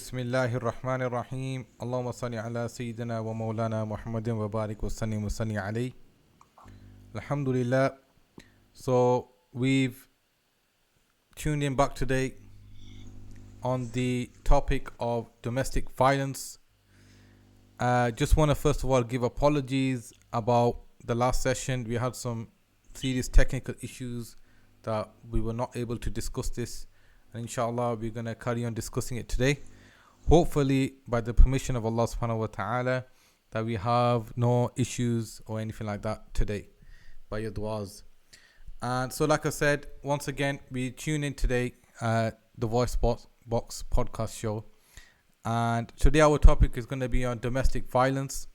Bismillahir Rahmanir Rahim. Allahumma salli ala Sayyidina wa Maulana Muhammadin wa barik wa sallim wa salli alayhi. Alhamdulillah. So we've tuned in back today on the topic of domestic violence. Just want to first of all give apologies about the last session. We had some serious technical issues that we were not able to discuss this. And inshallah, we're going to carry on discussing it today. Hopefully, by the permission of Allah subhanahu wa ta'ala, that we have no issues or anything like that today by your du'as. And so, like I said, once again, we tune in today the Voice Box podcast show. And today our topic is going to be on domestic violence.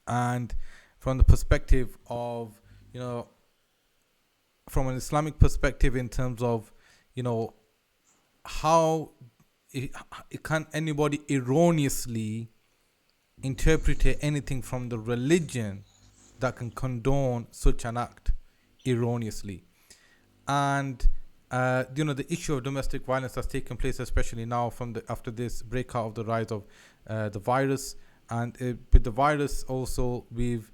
And from the perspective of, from an Islamic perspective in terms of, how can anybody erroneously interpret anything from the religion that can condone such an act erroneously. And the issue of domestic violence has taken place, especially now after this breakout of the rise of the virus. And with the virus also, we've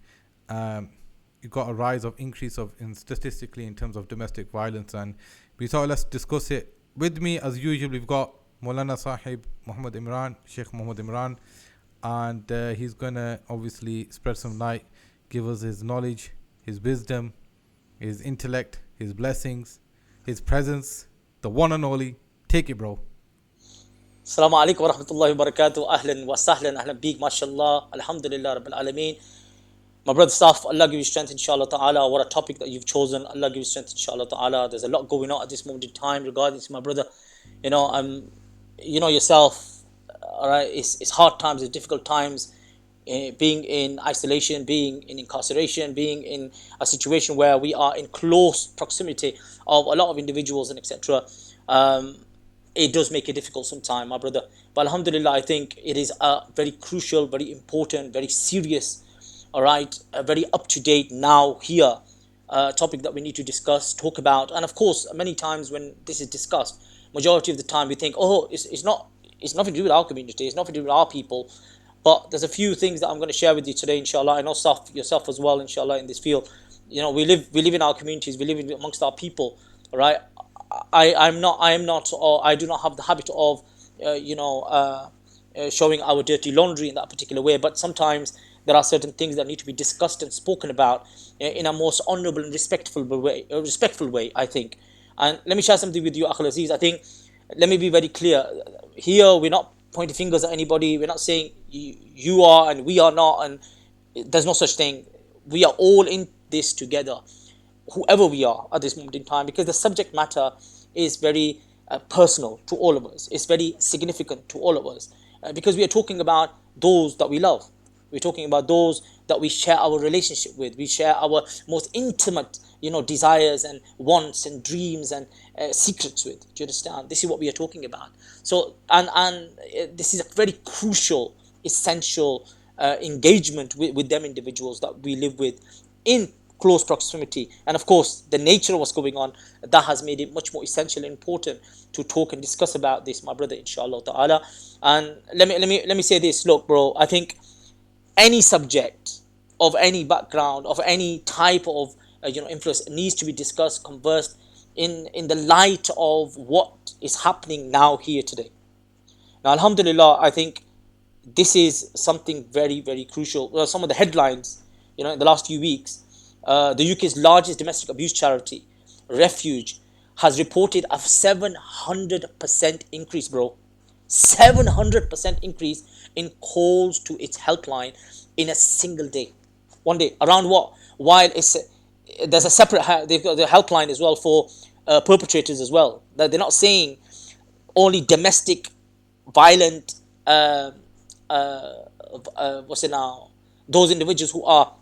got a rise of increase statistically in terms of domestic violence. And we thought, let's discuss it. With me, as usual, we've got Maulana Sahib Muhammad Imran, Sheikh Muhammad Imran, and he's going to obviously spread some light, give us his knowledge, his wisdom, his intellect, his blessings, his presence, the one and only. Take it, bro. Assalamu alaikum wa rahmatullahi wa barakatuh. Ahlan wa sahlan, ahlan beek, mashallah, alhamdulillah, rabbil alameen. My brother staff, Allah give you strength, inshallah ta'ala. What a topic that you've chosen. Allah give you strength, inshallah ta'ala. There's a lot going on at this moment in time regarding this, my brother. Yourself, all right, it's hard times, it's difficult times. Being in isolation, being in incarceration, being in a situation where we are in close proximity of a lot of individuals and etc. It does make it difficult sometimes, my brother. But alhamdulillah, I think it is a very crucial, very important, very serious, all right, a very up-to-date now here topic that we need to discuss, talk about. And of course, many times when this is discussed, majority of the time we think, it's nothing to do with our community, it's nothing to do with our people. But there's a few things that I'm going to share with you today, inshallah. I know yourself as well, inshallah, in this field. We live in our communities, we live amongst our people, all right? I do not have the habit of, showing our dirty laundry in that particular way. But sometimes there are certain things that need to be discussed and spoken about in a most honourable and respectful way, I think. And let me share something with you, Akhil Aziz. I think, let me be very clear. Here, we're not pointing fingers at anybody. We're not saying you are and we are not. And there's no such thing. We are all in this together, whoever we are at this moment in time, because the subject matter is very personal to all of us. It's very significant to all of us because we are talking about those that we love. We're talking about those that we share our relationship with. We share our most intimate, desires and wants and dreams and secrets with. Do you understand? This is what we are talking about. So, and this is a very crucial, essential engagement with them individuals that we live with in close proximity. And of course, the nature of what's going on, that has made it much more essential and important to talk and discuss about this, my brother, inshallah ta'ala. And let me say this. Look, bro, I think any subject of any background, of any type of influence needs to be discussed, conversed in the light of what is happening now here today. Now, alhamdulillah, I think this is something very, very crucial. Well, some of the headlines, in the last few weeks, the UK's largest domestic abuse charity, Refuge, has reported a 700% increase, bro. 700% increase in calls to its helpline in a single day. One day. Around what? While there's a separate, they've got the helpline as well for perpetrators as well. That they're not saying only domestic violent, those individuals who are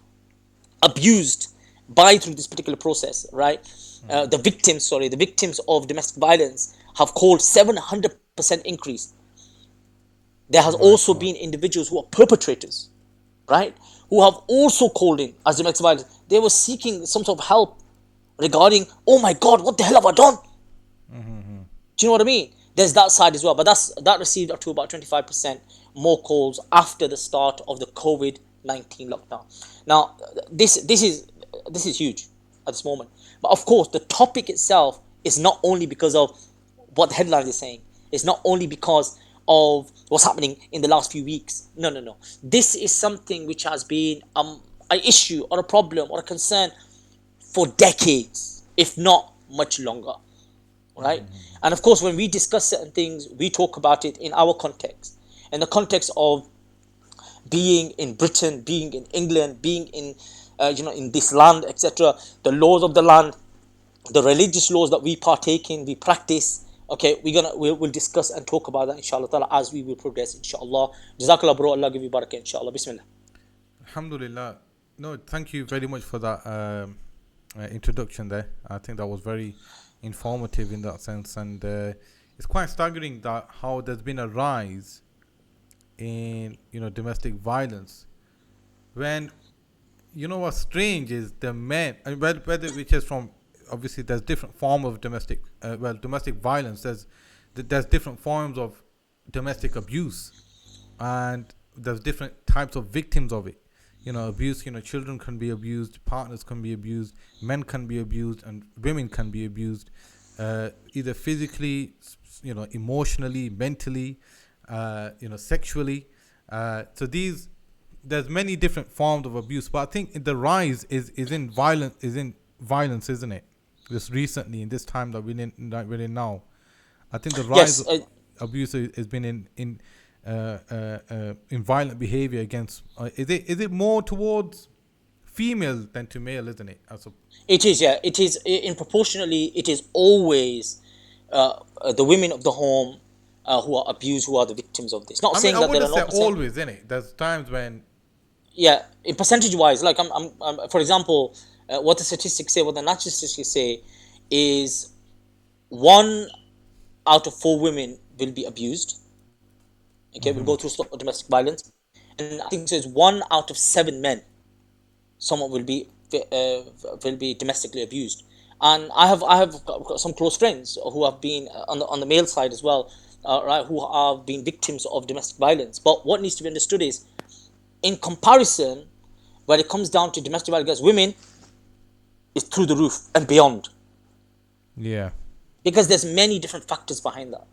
abused through this particular process, right? The victims of domestic violence have called 700% increase. There has also been individuals who are perpetrators, right? Who have also called in as domestic violence. They were seeking some sort of help regarding, oh my God, what the hell have I done? Do you know what I mean? There's that side as well, but that received up to about 25% more calls after the start of the COVID-19 lockdown. Now, this is huge at this moment. But of course, the topic itself is not only because of what the headline is saying. It's not only because of what's happening in the last few weeks. No, no, no. This is something which has been an issue or a problem or a concern for decades, if not much longer, right? And of course, when we discuss certain things, we talk about it in our context, in the context of being in Britain, being in England, being in, in this land, etc. The laws of the land, the religious laws that we partake in, we practice. Okay, we'll discuss and talk about that inshallah ta'ala as we will progress inshallah. Jazakallah bro, Allah give you barakah inshallah. Bismillah. Alhamdulillah. No, thank you very much for that introduction there. I think that was very informative in that sense, and it's quite staggering that how there's been a rise in domestic violence when what's strange is the men, and whether which is from, obviously there's different form of domestic domestic violence. There's different forms of domestic abuse, and there's different types of victims of it. Abuse, children can be abused, partners can be abused, men can be abused, and women can be abused, either physically, emotionally, mentally, sexually. So there's many different forms of abuse, but I think the rise is in violence, isn't it? Just recently, in this time that we're in now, I think the rise Yes, of abuse has been in violent behavior against. Is it more towards female than to male, isn't it? it is. Yeah, it is. In proportionally, it is always the women of the home who are abused, who are the victims of this. Not I mean, saying I that there are wouldn't say no percent. always, innit? There's times when, Yeah, in percentage wise, like for example, what the statistics say, what the natural statistics say, is 1 out of 4 women will be abused. Okay, will go through domestic violence, and I think so. It's 1 out of 7 men. Someone will be domestically abused, and I have got some close friends who have been on the male side as well, right? Who have been victims of domestic violence. But what needs to be understood is, in comparison, when it comes down to domestic violence against women, it's through the roof and beyond, yeah. because there's many different factors behind that,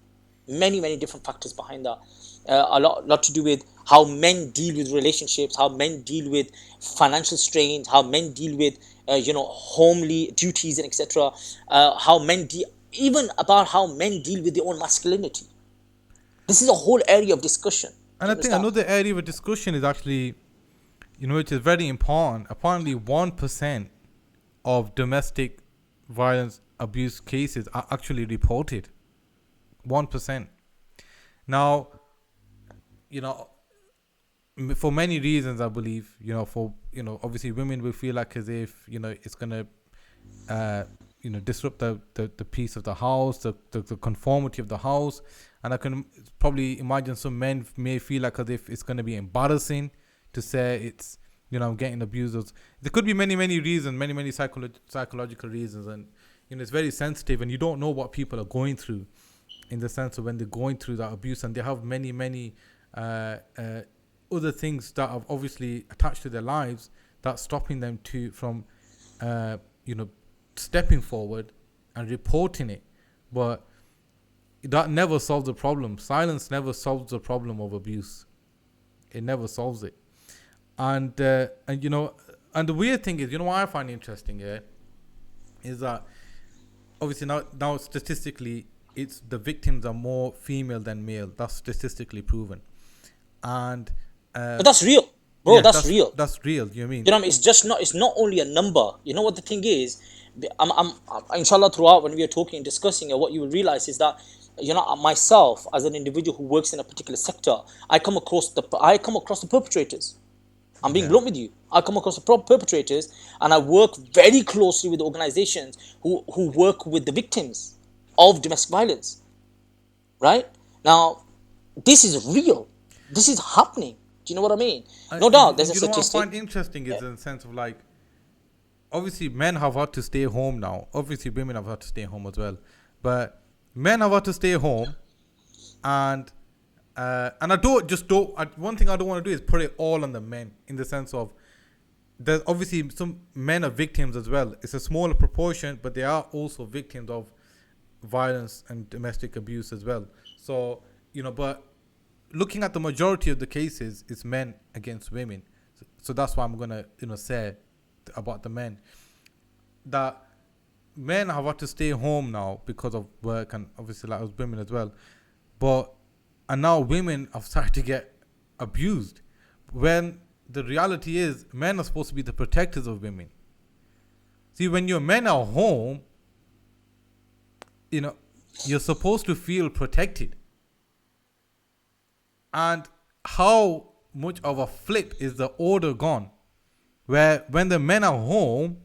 many different factors behind that. A lot to do with how men deal with relationships, how men deal with financial strains, how men deal with homely duties and etc. How men even about how men deal with their own masculinity. This is a whole area of discussion. And Do I you think understand? another area of discussion is actually, which is very important. Apparently, 1% of domestic violence abuse cases are actually reported. 1%. Now, for many reasons, I believe, obviously women will feel like as if, it's going to, disrupt the peace of the house, the conformity of the house. And I can probably imagine some men may feel like as if it's going to be embarrassing to say it's, I'm getting abused. There could be many reasons, many psychological reasons. And, it's very sensitive, and you don't know what people are going through in the sense of when they're going through that abuse, and they have many other things that are obviously attached to their lives that's stopping them from stepping forward and reporting it. But that never solves the problem. Silence never solves the problem of abuse. It never solves it. And the weird thing is, what I find interesting here is that obviously now statistically, it's the victims are more female than male. That's statistically proven. And But that's real, bro. yeah, That's real. that's real. You know what I mean? You know what I mean? It's just not. It's not only a number. You know what the thing is? Inshallah, throughout when we are talking and discussing it, what you will realize is that myself as an individual who works in a particular sector, I come across the perpetrators. I'm being Yeah. blunt with you. I come across the perpetrators, and I work very closely with organizations who work with the victims of domestic violence. Right now, this is real. This is happening. Do you know what I mean? No doubt, there's a What I statistic. find interesting is in the sense of like, obviously men have had to stay home now. Obviously women have had to stay home as well. But men have had to stay home, and I don't. One thing I don't want to do is put it all on the men, in the sense of there's obviously some men are victims as well. It's a smaller proportion, but they are also victims of violence and domestic abuse as well. So, but looking at the majority of the cases, it's men against women. So that's why I'm gonna say about the men, that men have had to stay home now because of work, and obviously like women as well. But and now women have started to get abused, when the reality is men are supposed to be the protectors of women. See, when your men are home, you're supposed to feel protected. And how much of a flip is the order gone, where when the men are home,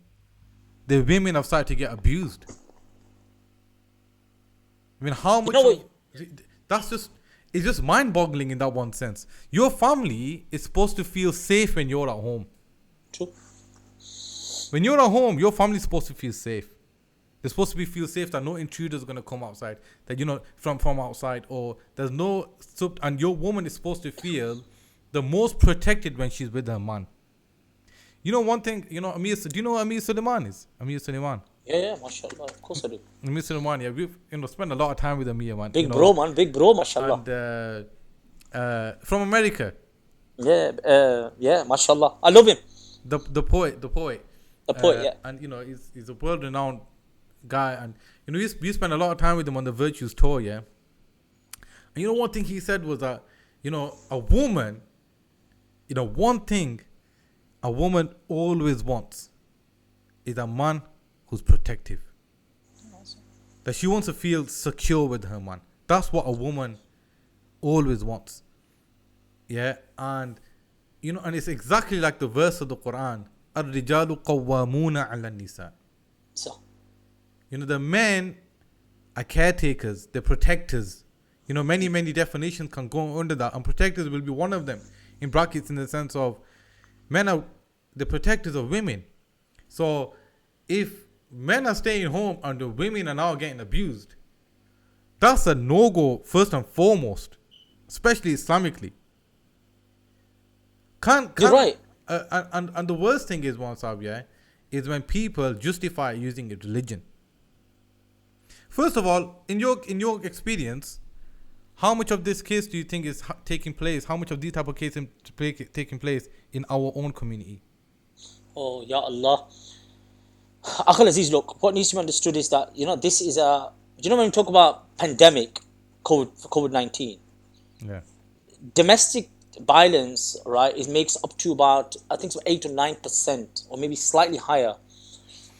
the women have started to get abused? I mean, how You much know of what? that's just it's just mind-boggling in that one sense. Your family is supposed to feel safe when you're at home. True. When you're at home, your family's supposed to feel safe. They're supposed to feel safe that no intruders are gonna come outside, that from outside, or there's no and your woman is supposed to feel the most protected when she's with her man. One thing, Amir. Do you know who Amir Suleiman is? Amir Suleiman. Yeah, yeah, mashallah. Of course I do. Amir Suleiman. Yeah, we've spent a lot of time with Amir, man. Big bro, man. Big bro, mashallah. And from America, Yeah, yeah, mashallah. I love him. the poet. The poet, yeah. And he's a world-renowned guy, and we spent a lot of time with him on the Virtues tour, yeah. And one thing he said was that a woman, one thing a woman always wants is a man who's protective. That she wants to feel secure with her man. That's what a woman always wants. Yeah, and and it's exactly like the verse of the Quran, الرجال قوامون على النساء. So, The men are caretakers, they're protectors. Many definitions can go under that, and protectors will be one of them, in brackets, in the sense of men are the protectors of women. So if men are staying home and the women are now getting abused, that's a no-go first and foremost, especially Islamically. you're right. And the worst thing is, is when people justify using a religion. First of all, in your experience, how much of this case do you think is taking place? How much of these type of cases taking place in our own community? Oh, Ya Allah. Akhil Aziz, look, what needs to be understood is that, this is when we talk about pandemic, COVID-19, Yeah. domestic violence, right, it makes up to about, I think, 8 or 9%, or maybe slightly higher,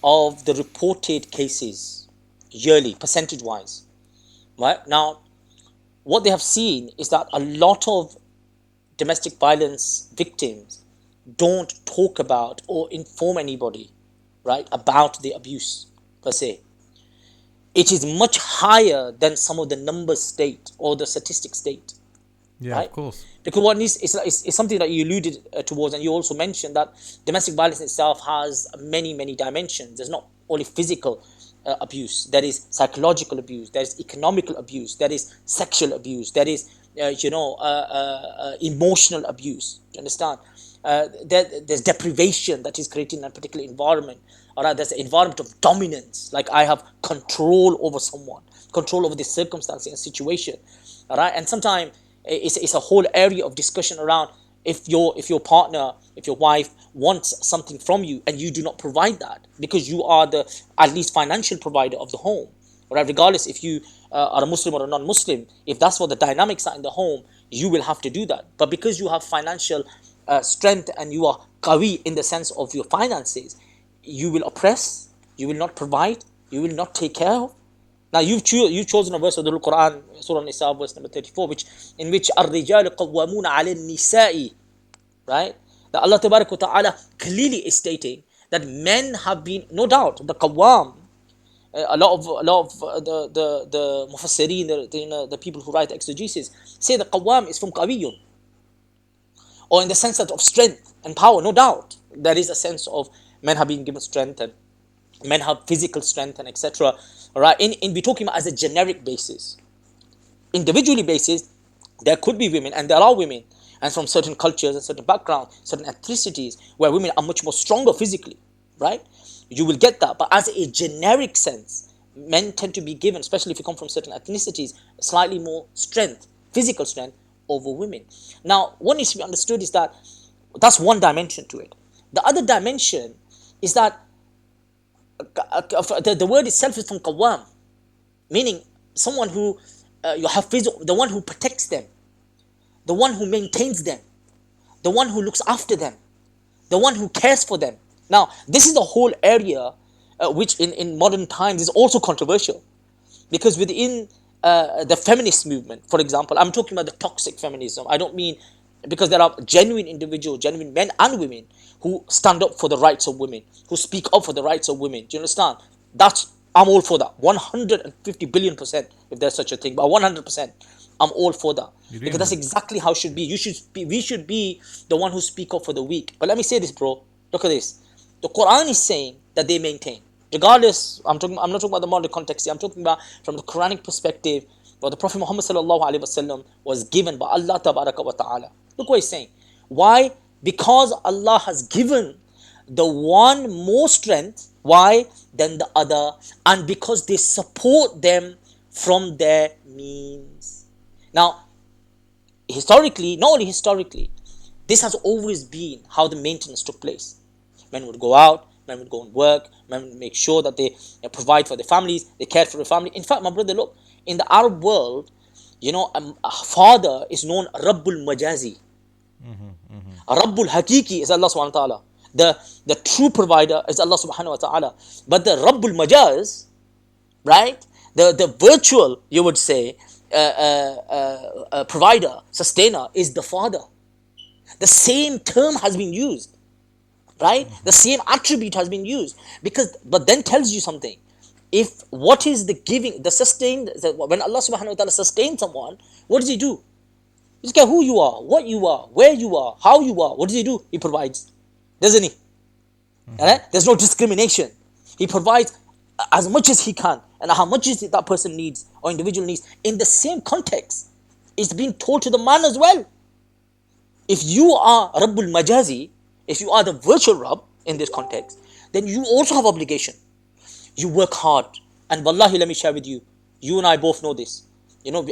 of the reported cases yearly, percentage-wise, right? Now, what they have seen is that a lot of domestic violence victims don't talk about or inform anybody, right, about the abuse per se. It is much higher than some of the numbers state or the statistics state, Yeah, right? of course. Because what needs is something that you alluded towards, and you also mentioned that domestic violence itself has many dimensions. There's not only physical abuse, there is psychological abuse, there is economical abuse, there is sexual abuse, there is emotional abuse. Do you understand? There's deprivation that is created in a particular environment. All right, there's an environment of dominance, like I have control over someone, control over the circumstance and situation. All right, and sometimes it's a whole area of discussion around if your partner, if your wife wants something from you and you do not provide that, because you are the at least financial provider of the home, right? Regardless if you are a Muslim or a non-Muslim, if that's what the dynamics are in the home, you will have to do that. But because you have financial strength and you are qawi in the sense of your finances, you will oppress, you will not provide, you will not take care of. Now you've chosen a verse of the Quran, Surah Nisa, verse number 34, in which الرجال قوامون على النساء, right? That Allah Ta'ala clearly is stating that men have been, no doubt, the qawwam, a lot of the mufassirin, the people who write exegesis, say the qawwam is from qawiyun, or in the sense of strength and power. No doubt there is a sense of men have been given strength, and men have physical strength, and etc. All right, in we're talking about as a generic basis. individually basis, there could be women, and there are women, and from certain cultures and certain backgrounds, certain ethnicities, where women are much more stronger physically, right? You will get that. But as a generic sense, men tend to be given, especially if you come from certain ethnicities, slightly more strength, physical strength, over women. Now, what needs to be understood is that that's one dimension to it. The other dimension is that the word itself is from qawwam, meaning someone who you have physical, the one who protects them, the one who maintains them, the one who looks after them, the one who cares for them. Now, this is a whole area which in modern times is also controversial, because within the feminist movement, for example, I'm talking about the toxic feminism. I don't mean, because there are genuine individuals, genuine men and women who stand up for the rights of women, who speak up for the rights of women. Do you understand? That's, I'm all for that. 150 billion percent, if there's such a thing, but 100%. I'm all for that, You because that's really? exactly how it should be. You should be, we should be the one who speak up for the weak. But let me say this, bro. Look at this. The Quran is saying that they maintain, regardless. I'm not talking about the modern context here. I'm talking about from the Quranic perspective, what the Prophet Muhammad sallallahu alaihi wasallam was given by Allah tabaraka wa ta'ala. Look what he's saying. Why? Because Allah has given the one more strength. Why? Than the other, and because they support them from their means. Now, historically, not only historically, this has always been how the maintenance took place. Men would go out, men would go and work, men would make sure that they provide for their families, they cared for their family. In fact, my brother, look, in the Arab world, a father is known Rabbul Majazi. Rabbul Hakiki is Allah subhanahu wa ta'ala. The true provider is Allah subhanahu wa ta'ala. But the Rabbul Majaz, right? The virtual, you would say, provider, sustainer is the father. The same term has been used, right? The same attribute has been used, because, but then tells you something. If what is the giving, the sustained, when Allah subhanahu wa ta'ala sustains someone, what does he do? He doesn't care who you are, what you are, where you are, how you are. What does he do? He provides, doesn't he? Right? There's no discrimination. He provides as much as he can, and how much is that person needs or individual needs. In the same context, it's being told to the man as well. If you are Rabbul Majazi, if you are the virtual Rabb in this context, then you also have obligation. You work hard. And wallahi, let me share with you, you and I both know this.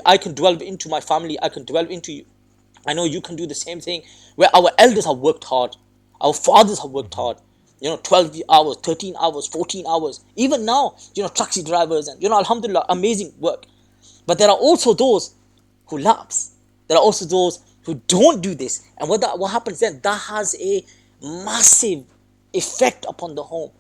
I can dwell into my family, I can dwell into you. I know you can do the same thing, where our elders have worked hard, our fathers have worked hard. 12 hours, 13 hours, 14 hours. Even now, taxi drivers and, alhamdulillah, amazing work. But there are also those who lapse. There are also those who don't do this. And what happens then? That has a massive effect upon the home.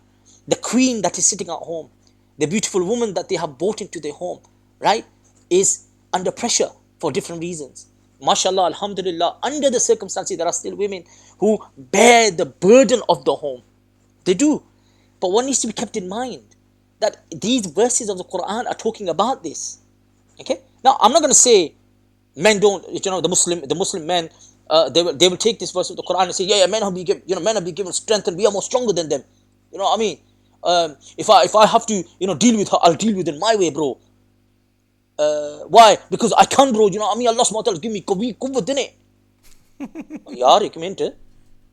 The queen that is sitting at home, the beautiful woman that they have brought into their home, right, is under pressure for different reasons. MashaAllah, alhamdulillah, under the circumstances, there are still women who bear the burden of the home. They do. But what needs to be kept in mind, that these verses of the Quran are talking about this. Okay? Now, I'm not going to say men don't, the Muslim men, they will take this verse of the Quran and say, yeah, men have been given, men have been given strength and we are more stronger than them. You know what I mean? If I have to, deal with her, I'll deal with it my way, bro. Why? Because I can, bro. You know what I mean? Allah subhanahu wa ta'ala give me kuwwat in it. Yaar, ek minute.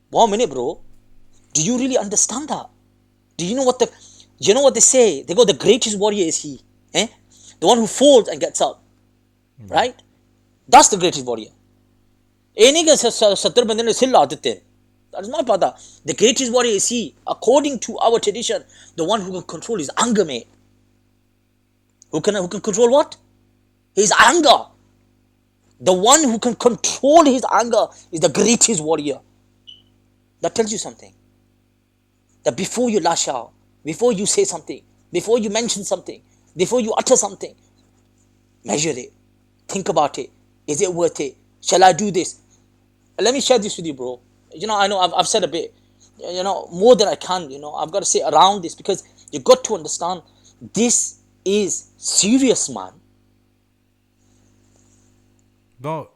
1 minute, bro. Do you really understand that? Do you know what they say? They go, the greatest warrior is he. The one who falls and gets up. Right? That's the greatest warrior. That is not Pata. The greatest warrior is he, according to our tradition, the one who can control his anger, mate. Who can control what? His anger. The one who can control his anger is the greatest warrior. That tells you something. That before you lash out, before you say something, before you mention something, before you utter something, measure it. Think about it. Is it worth it? Shall I do this? Let me share this with you, bro. I know I've said a bit, more than I can, I've got to say around this, because you got to understand this is serious, man. No,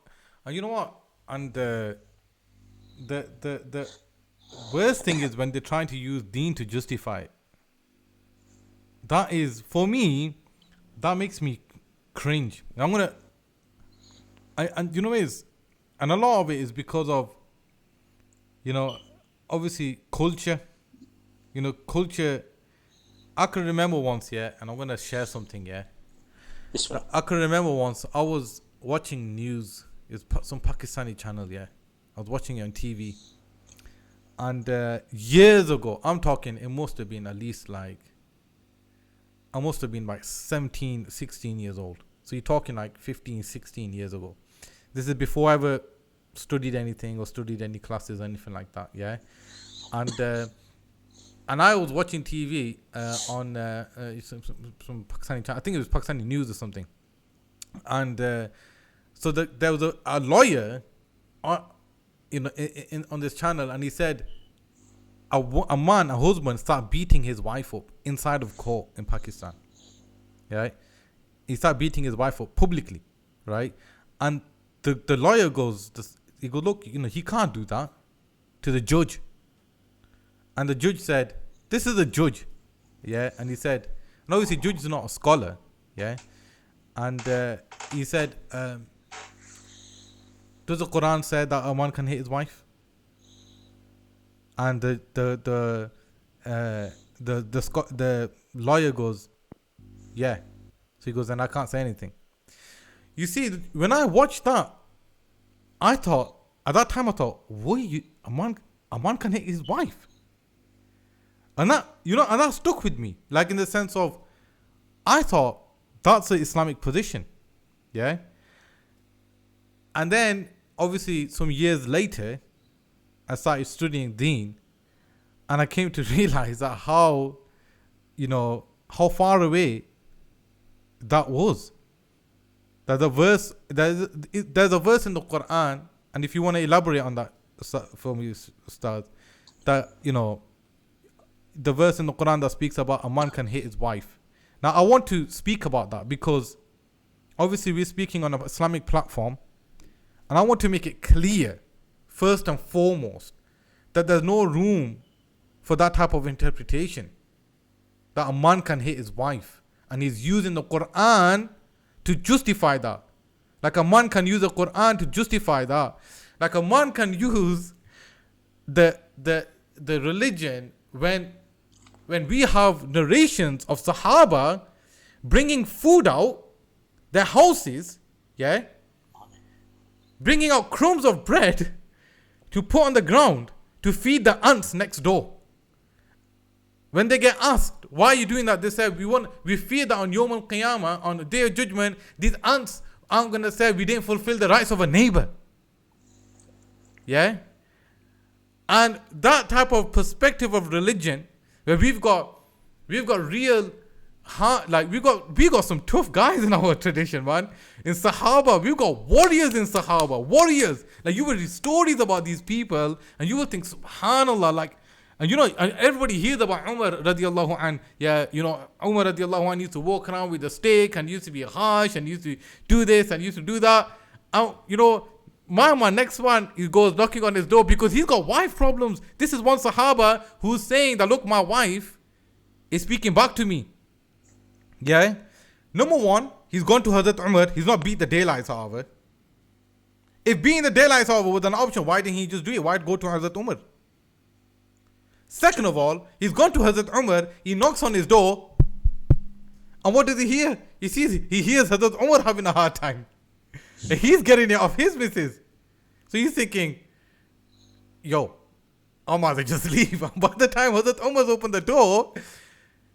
and you know what? And the worst thing is when they're trying to use deen to justify it. That is, for me, that makes me cringe. I'm gonna and you know is, and a lot of it is because of, you know, obviously culture. You know, culture. I can remember once, yeah, and I'm gonna share something, yeah. Bismillah. I can remember once I was watching news. It's some Pakistani channel, yeah. I was watching it on TV, and years ago, I'm talking, it must have been at least like, I must have been like 17, 16 years old. So you're talking like 15, 16 years ago. This is before I ever studied anything or studied any classes or anything like that, yeah. And I was watching TV on some Pakistani channel. I think it was Pakistani news or something. And so there was a lawyer, on this channel, and he said a husband, started beating his wife up inside of court in Pakistan. Right? He started beating his wife up publicly, right? And the lawyer goes, he goes, look, he can't do that, to the judge. And the judge said, this is a judge, yeah? And he said, and obviously judge is not a scholar, yeah? And he said, does the Quran say that a man can hit his wife? And the lawyer goes, yeah. So he goes, and I can't say anything. You see, when I watched that, at that time I thought, a man can hit his wife. And that, and that stuck with me. Like, in the sense of, I thought that's the Islamic position. Yeah. And then, obviously, some years later, I started studying Deen. And I came to realize that how far away that was. There's a verse in the Quran. And if you want to elaborate on that for me, Ustad, that, the verse in the Quran that speaks about a man can hit his wife. Now, I want to speak about that because obviously we're speaking on an Islamic platform, and I want to make it clear, first and foremost, that there's no room for that type of interpretation, that a man can hit his wife, and he's using the Quran to justify that. Like, a man can use the Quran to justify that. Like, a man can use the religion when we have narrations of Sahaba bringing food out their houses, yeah, bringing out crumbs of bread to put on the ground to feed the ants next door. When they get asked, why are you doing that? They say, we fear that on Yawm al-Qiyamah, on the day of judgment, these ants aren't going to say we didn't fulfill the rights of a neighbor. Yeah? And that type of perspective of religion, where we've got real hard, like we got some tough guys in our tradition, man. In Sahaba, we've got warriors in Sahaba, warriors. Like, you will read stories about these people, and you will think, subhanallah, like, and everybody hears about Umar radiallahu an. Yeah, Umar radiallahu an used to walk around with a stick, and used to be harsh, and used to do this, and used to do that. And, my next one, he goes knocking on his door because he's got wife problems. This is one Sahaba who's saying that, look, my wife is speaking back to me. Yeah? Number one, he's gone to Hazrat Umar. He's not beat the daylights out of it. If being the daylights out of it was an option, why didn't he just do it? Why go to Hazrat Umar? Second of all, he's gone to Hazrat Umar. He knocks on his door. And what does he hear? He hears Hazrat Umar having a hard time. And he's getting it off his missus. So he's thinking, yo, I might as well just leave. By the time Hazrat Umar's opened the door,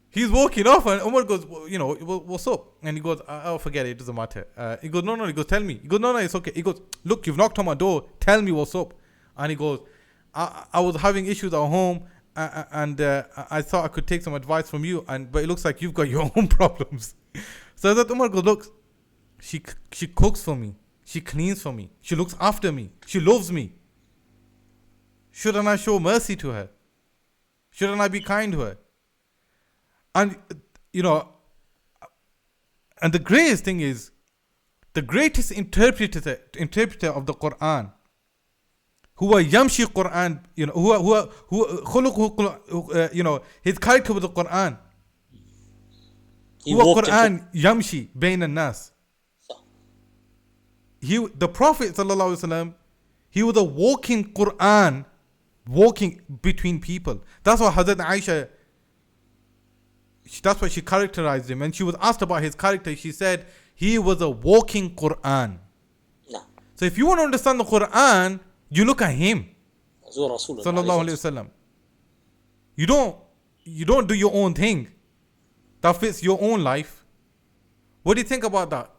he's walking off, and Umar goes, what's up? And he goes, oh, forget it doesn't matter. He goes, no. He goes, tell me. He goes, no, it's okay. He goes, look, you've knocked on my door. Tell me what's up. And he goes, I was having issues at home, and I thought I could take some advice from you, but it looks like you've got your own problems. So Hazrat Umar goes, look, she cooks for me. She cleans for me. She looks after me. She loves me. Shouldn't I show mercy to her? Shouldn't I be kind to her? And, and the greatest thing is, the greatest interpreter of the Quran, who yamshi Quran, who his character with the Quran, who Quran yamshi bain an-nas. the Prophet sallallahu alaihi wasallam, he was a walking Quran, walking between people. That's what Hazrat Aisha, that's what she characterized him. When she was asked about his character, she said he was a walking Quran. No. So if you want to understand the Quran, you look at him, Zul Rasulullah sallallahu alaihi wasallam. You don't do your own thing that fits your own life. What do you think about that,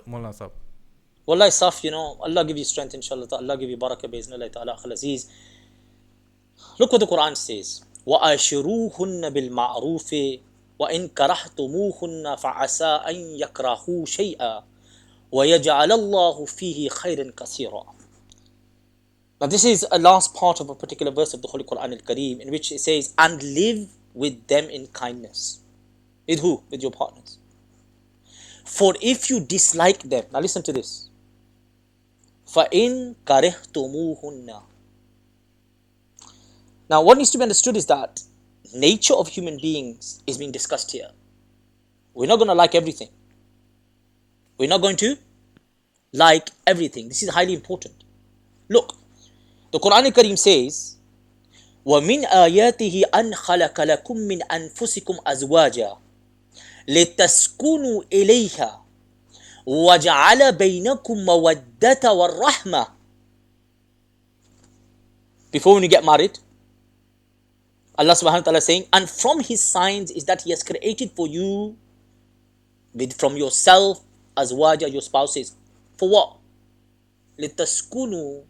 Mullah Sahib? Wallahi Saf, Allah give you strength, inshallah. Allah give you barakah, bi'iznillahi ta'ala, akhil aziz. Look what the Quran says. وَأَشِرُوهُنَّ بِالْمَعْرُوفِ وَإِن كَرَهْتُمُوهُنَّ فَعَسَىٰ أَن يَكْرَهُوا شَيْئًا وَيَجْعَلَ اللَّهُ فِيهِ خَيْرًا كَثِيرًا. Now this is a last part of a particular verse of the Holy Quran al-Kareem, in which it says, and live with them in kindness. With who? With your partners. For if you dislike them, now listen to this. فَإِن كَرِهْتُمُوهُنَّ. Now what needs to be understood is that nature of human beings is being discussed here. We're not going to like everything. We're not going to like everything. This is highly important. Look, the Quran al-Kareem says, وَمِنْ آيَاتِهِ أَنْ خَلَقَ لَكُم مِّنْ أَنفُسِكُمْ أَزْوَاجًا لِتَسْكُنُوا إِلَيْهَا وَجَعَلَ بَيْنَكُمْ مَوَدَّةَ وَالرَّحْمَةَ. Before when you get married, Allah subhanahu wa ta'ala is saying, and from his signs is that he has created for you from yourself azwaja, your spouses. For what? لِتَسْكُنُوا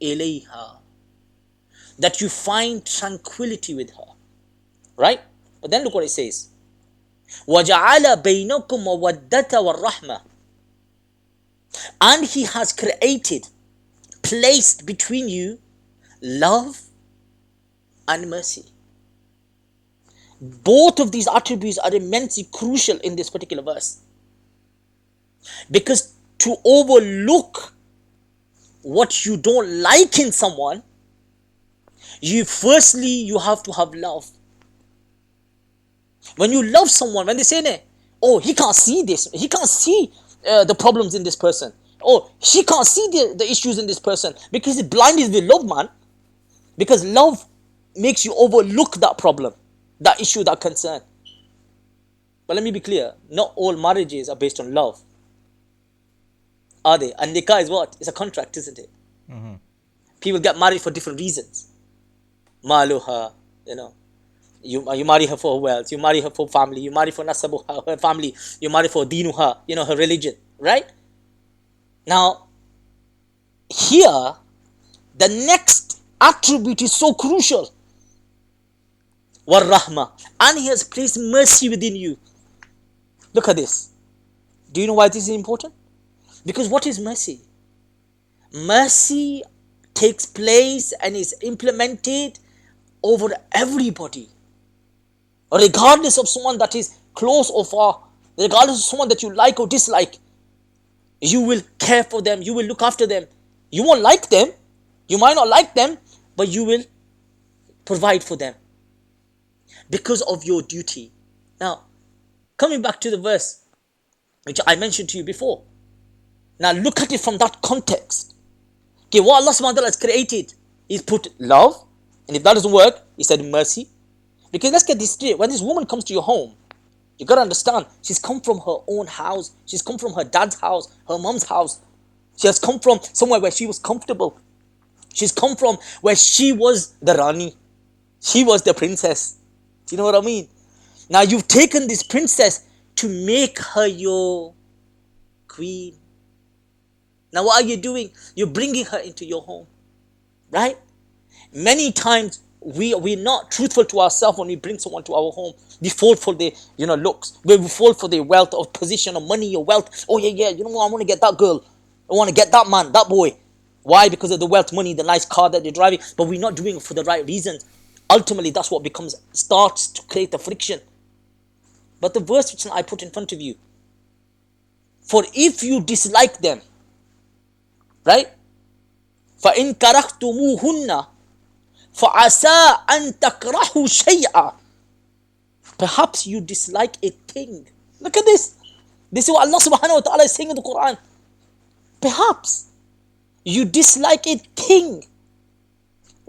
إِلَيْهَا. That you find tranquility with her. Right? But then look what it says. وَجَعَلَ بَيْنَكُمْ مَوَدَّةَ وَالرَّحْمَةَ. And he has created, placed between you love and mercy. Both of these attributes are immensely crucial in this particular verse. Because to overlook what you don't like in someone, you have to have love. When you love someone, when they say, oh, he can't see this, he can't see the problems in this person, oh, she can't see the issues in this person, because he's blinded with love, man. Because love makes you overlook that problem, that issue, that concern. But let me be clear, not all marriages are based on love, are they? And nikah is what? It's a contract, isn't it? Mm-hmm. People get married for different reasons. Maluha, you marry her for her wealth, you marry her for family, you marry for nasabuha, her family, you marry for dinuha, her religion, right? Now, here, the next attribute is so crucial. War-Rahma. And he has placed mercy within you. Look at this. Do you know why this is important? Because what is mercy? Mercy takes place and is implemented over everybody. Regardless of someone that is close or far, regardless of someone that you like or dislike, you will care for them, you will look after them. You won't like them, you might not like them, but you will provide for them because of your duty. Now, coming back to the verse which I mentioned to you before. Now look at it from that context. Okay, what Allah subhanahu wa ta'ala has created, He's put love, and if that doesn't work, He said mercy. Because let's get this straight, when this woman comes to your home, you gotta understand, she's come from her own house, she's come from her dad's house, her mom's house. She has come from somewhere where she was comfortable. She's come from where she was the Rani. She was the princess. Do you know what I mean? Now you've taken this princess to make her your queen. Now what are you doing? You're bringing her into your home. Right? Many times we're not truthful to ourselves when we bring someone to our home. We fall for their looks. We fall for their wealth or position or money or wealth. Oh yeah, you know what? I want to get that girl. I want to get that man, that boy. Why? Because of the wealth, money, the nice car that they're driving. But we're not doing it for the right reasons. Ultimately, that's what starts to create the friction. But the verse which I put in front of you. For if you dislike them, right? فَإِن كَرَهْتُمُوهُنَّ فَعَسَىٰ أَن تَكْرَهُوا شَيْئًا. Perhaps you dislike a thing. Look at this. This is what Allah subhanahu wa ta'ala is saying in the Quran. Perhaps you dislike a thing.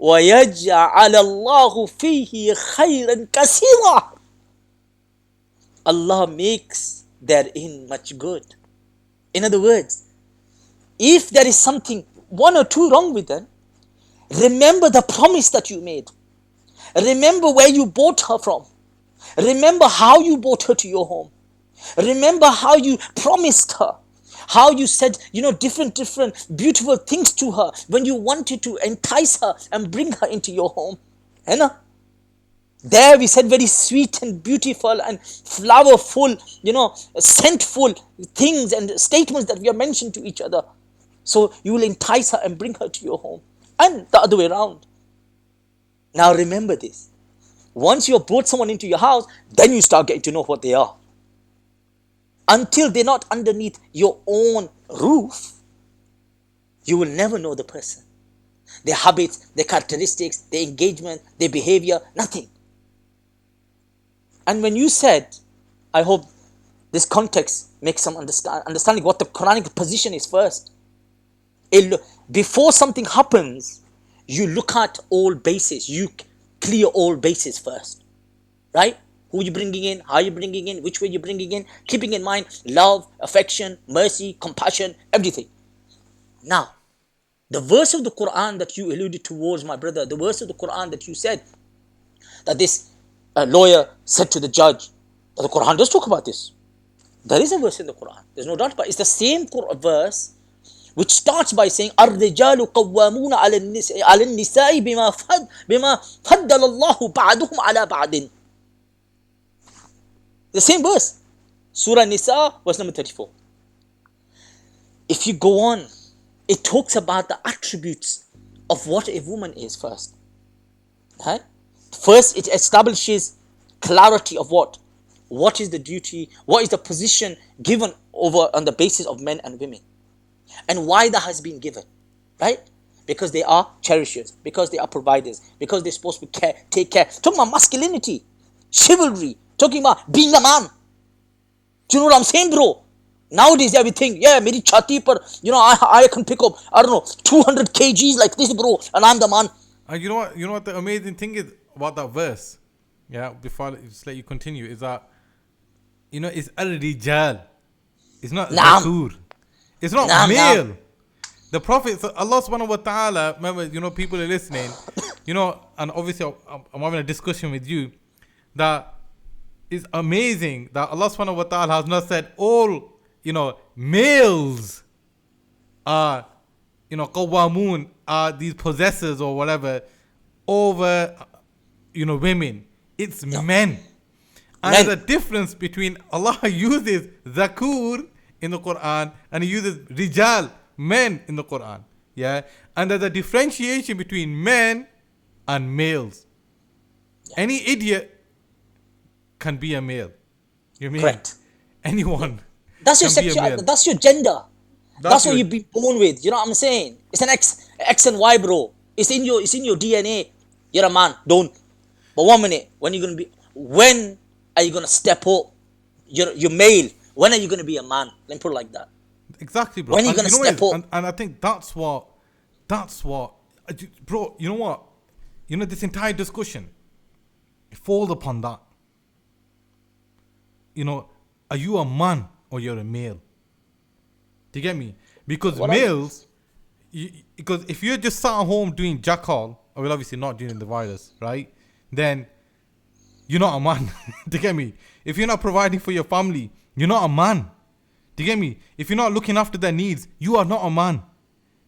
وَيَجْعَلَ اللَّهُ فِيهِ خَيْرًا كَثِيرًا. Allah makes therein much good. In other words, if there is something, one or two wrong with them, remember the promise that you made. Remember where you bought her from. Remember how you brought her to your home. Remember how you promised her. How you said, different beautiful things to her when you wanted to entice her and bring her into your home. Henna? There we said very sweet and beautiful and flowerful, scentful things and statements that we have mentioned to each other. So you will entice her and bring her to your home. And the other way around. Now remember this. Once you have brought someone into your house, then you start getting to know what they are. Until they're not underneath your own roof, you will never know the person. Their habits, their characteristics, their engagement, their behavior, nothing. And when you said, I hope this context makes some understanding what the Quranic position is first. Before something happens, you look at all bases. You clear all bases first. Right? Who you bringing in, how you bringing in, which way you bringing in, keeping in mind love, affection, mercy, compassion, everything. Now, the verse of the Quran that you alluded towards, my brother, the verse of the Quran that you said, that this lawyer said to the judge, that the Quran does talk about this. There is a verse in the Quran, there's no doubt about it. It's the same verse which starts by saying, الرجال قوامون على النساء بما فضل الله بعضهم على بعض. The same verse. Surah Nisa, verse number 34. If you go on, it talks about the attributes of what a woman is first. Right? First, it establishes clarity of what? What is the duty? What is the position given over on the basis of men and women? And why that has been given. Right? Because they are cherishers. Because they are providers. Because they're supposed to take care. Talking about masculinity. Chivalry. Talking about being a man. Do you know what I'm saying, bro? Nowadays everything, meri chati par, I can pick up, 200 kgs like this, bro, and I'm the man. You know what the amazing thing is about that verse? Yeah, before I just let you continue, is that, it's al-rijal. It's not zakur. It's not male. The Prophet, Allah subhanahu wa ta'ala, remember, people are listening, and obviously I'm having a discussion with you, that it's amazing that Allah subhanahu wa ta'ala has not said all, males are, qawamun, are these possessors or whatever over, women. It's men. And there's a difference between Allah uses zakur in the Quran and he uses rijal, men in the Quran. Yeah. And there's a differentiation between men and males. Any idiot can be a male. You mean? Correct. Anyone. That's your sexuality. That's your gender. That's what you've been born with. You know what I'm saying? It's an X and Y, bro. It's in your DNA. You're a man. Don't. But 1 minute, when are you gonna step up? You're male. When are you gonna be a man? Let me put it like that. Exactly, bro. When are you gonna step up? And I think that's what, bro. You know what? This entire discussion, it falls upon that. Are you a man or you're a male? Do you get me? Because males, because if you're just sat at home doing jack all, or well, obviously not during the virus, right? Then you're not a man. Do you get me? If you're not providing for your family, you're not a man. Do you get me? If you're not looking after their needs, you are not a man.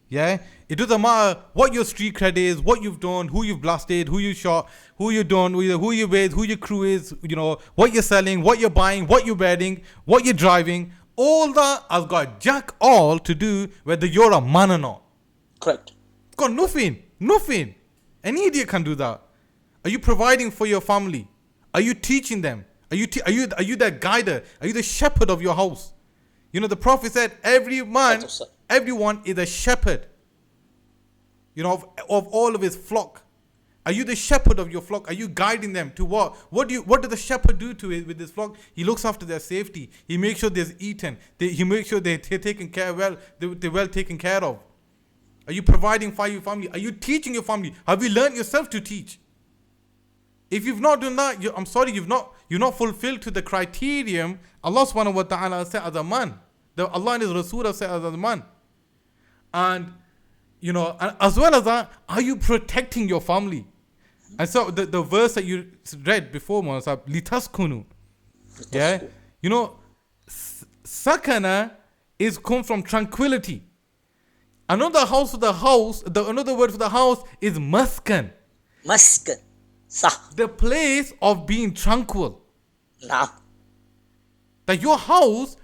Yeah? It doesn't matter what your street cred is, what you've done, who you've blasted, who you shot, who you done, who you with, who your crew is, what you're selling, what you're buying, what you're wearing, what you're driving. All that has got jack all to do whether you're a man or not. Correct. It's got nothing. Nothing. Any idiot can do that. Are you providing for your family? Are you teaching them? Are you their guider? Are you the shepherd of your house? The Prophet said everyone is a shepherd, of all of his flock. Are you the shepherd of your flock? Are you guiding them to what? What does the shepherd do to it with his flock? He looks after their safety. He makes sure there's eaten. He makes sure they're taken care well. They're well taken care of. Are you providing for your family? Are you teaching your family? Have you learned yourself to teach? If you've not done that, I'm sorry, you're not fulfilled to the criterion Allah subhanahu wa ta'ala said as a man. Allah and His Rasul have said as a man. And and as well as that, are you protecting your family? And so the verse that you read before, litaskunu. Yeah? Sakana is come from tranquility. Another house for the house, another word for the house is maskan. Maskan. Sah. The place of being tranquil. Nah. That your house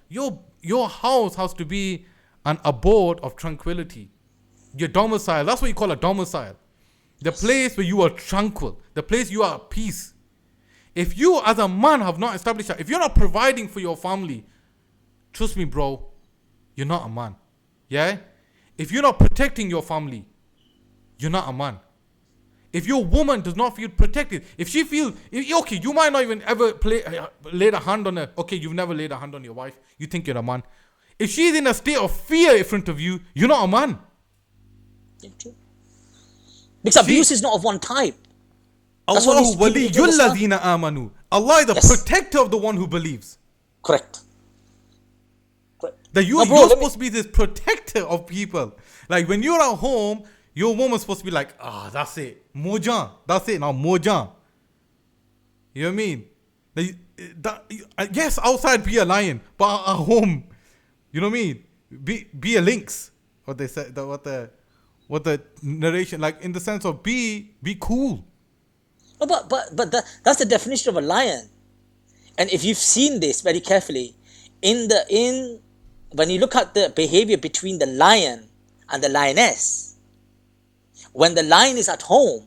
has to be an abode of tranquility. Your domicile, that's what you call a domicile. The place where you are tranquil. The place you are at peace. If you as a man have not established that, if you're not providing for your family, trust me bro, you're not a man. Yeah? If you're not protecting your family, you're not a man. If your woman does not feel protected, if she feels, okay, you might not even ever laid a hand on her. Okay, you've never laid a hand on your wife. You think you're a man. If she's in a state of fear in front of you, you're not a man. Because abuse is not of one type. Allahu waliyyul ladhina amanu. Allah is the protector of the one who believes. Correct. That you're supposed to be this protector of people. Like when you're at home, your woman's supposed to be like, that's it. Mojan. That's it now, Mojan. You know what I mean? Yes, outside be a lion, but at home, you know what I mean? Be a lynx. What they said, what the narration, like in the sense of be cool. Oh, but that's the definition of a lion. And if you've seen this very carefully, when you look at the behavior between the lion and the lioness, when the lion is at home,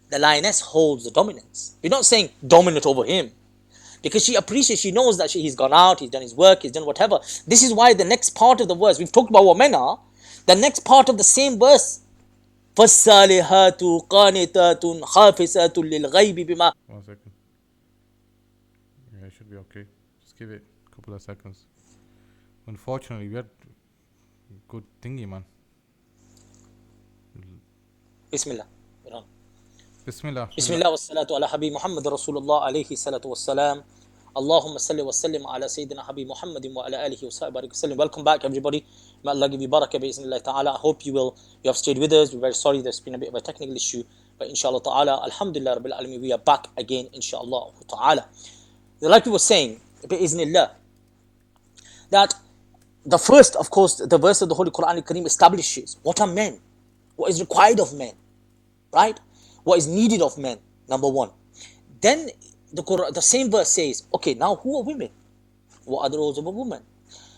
the lioness holds the dominance. You're not saying dominant over him, because she appreciates, she knows that he's gone out, he's done his work, he's done whatever. This is why the next part of the verse, we've talked about what men are, the next part of the same verse, فَالصَّالِحَاتُ قَانِتَاتٌ خَافِسَاتٌ لِلْغَيْبِ بِمَا. 1 second. Yeah, it should be okay. Just give it a couple of seconds. Unfortunately, we had good thingy, man. Bismillah. We're on. Bismillah. Bismillah wa salatu ala habib Muhammad Rasulullah alayhi salatu wassalam. Allahumma salli wa sallim ala Sayyidina Habib Muhammadin wa ala alihi wa sahbihi wa sallim. Welcome back, everybody. May Allah give you barakah bi iznillah ta'ala. I hope you have stayed with us. We're very sorry there's been a bit of a technical issue, but inshallah ta'ala, alhamdulillah rabbil alameen, we are back again, inshallah ta'ala. Like we were saying, bi iznillah, that the first, of course, the verse of the Holy Quran al-Kareem establishes what are men, what is required of men, right? What is needed of men, number one. Then the same verse says, okay, now who are women? What are the roles of a woman?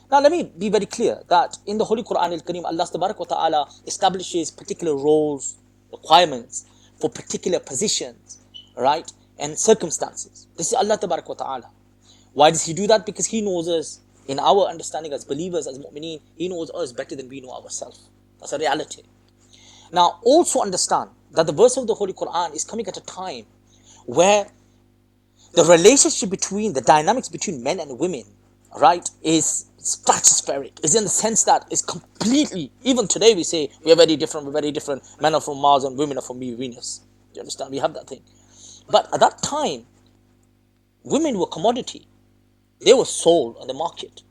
Now let me be very clear that in the Holy Quran al-Kareem, Allah Tabarak wa Ta'ala establishes particular roles, requirements for particular positions, right? And circumstances. This is Allah Tabarak wa Ta'ala. Why does He do that? Because He knows us, in our understanding as believers, as mu'mineen, He knows us better than we know ourselves. That's a reality. Now also understand that the verse of the Holy Quran is coming at a time where the relationship between, the dynamics between men and women, right, is stratospheric. Is in the sense that it's completely, even today we say we're very different, men are from Mars and women are from Venus. Do you understand? We have that thing. But at that time, women were commodity. They were sold on the market.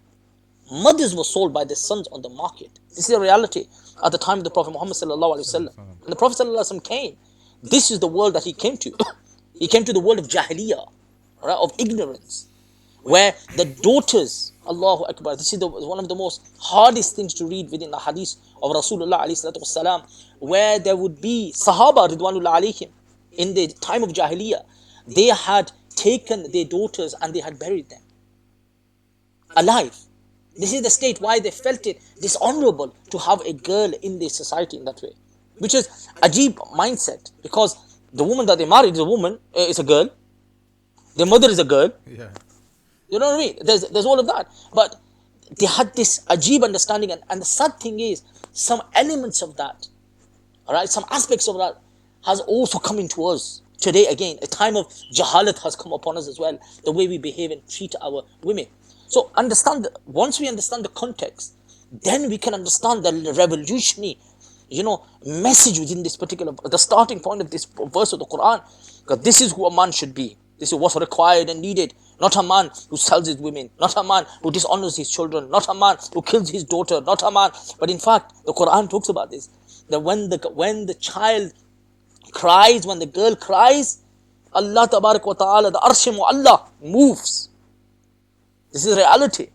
Mothers were sold by their sons on the market. This is a reality at the time of the Prophet Muhammad sallallahu alaihi wasallam. When the Prophet sallallahu alaihi wasallam came, this is the world that he came to. He came to the world of Jahiliyyah, right, of ignorance, where the daughters, Allahu Akbar, this is one of the most hardest things to read within the hadith of Rasulullah alayhi salatu wasalam, where there would be Sahaba ridwanullah alayhim in the time of Jahiliyyah. They had taken their daughters and they had buried them alive. This is the state why they felt it dishonorable to have a girl in their society in that way, which is ajib mindset, because the woman that they married is a woman, is a girl, their mother is a girl. Yeah. You know what I mean? There's all of that. But they had this ajib understanding, and the sad thing is, some elements of that, all right, some aspects of that has also come into us. Today again, a time of jahalat has come upon us as well, the way we behave and treat our women. So once we understand the context, then we can understand the revolutionary, message within this particular, the starting point of this verse of the Quran. Because this is who a man should be. This is what's required and needed. Not a man who sells his women, not a man who dishonors his children, not a man who kills his daughter, not a man. But in fact, the Quran talks about this, that when the child cries, when the girl cries, Allah Tabarak wa Ta'ala, the Arshim wa Allah moves. This is reality.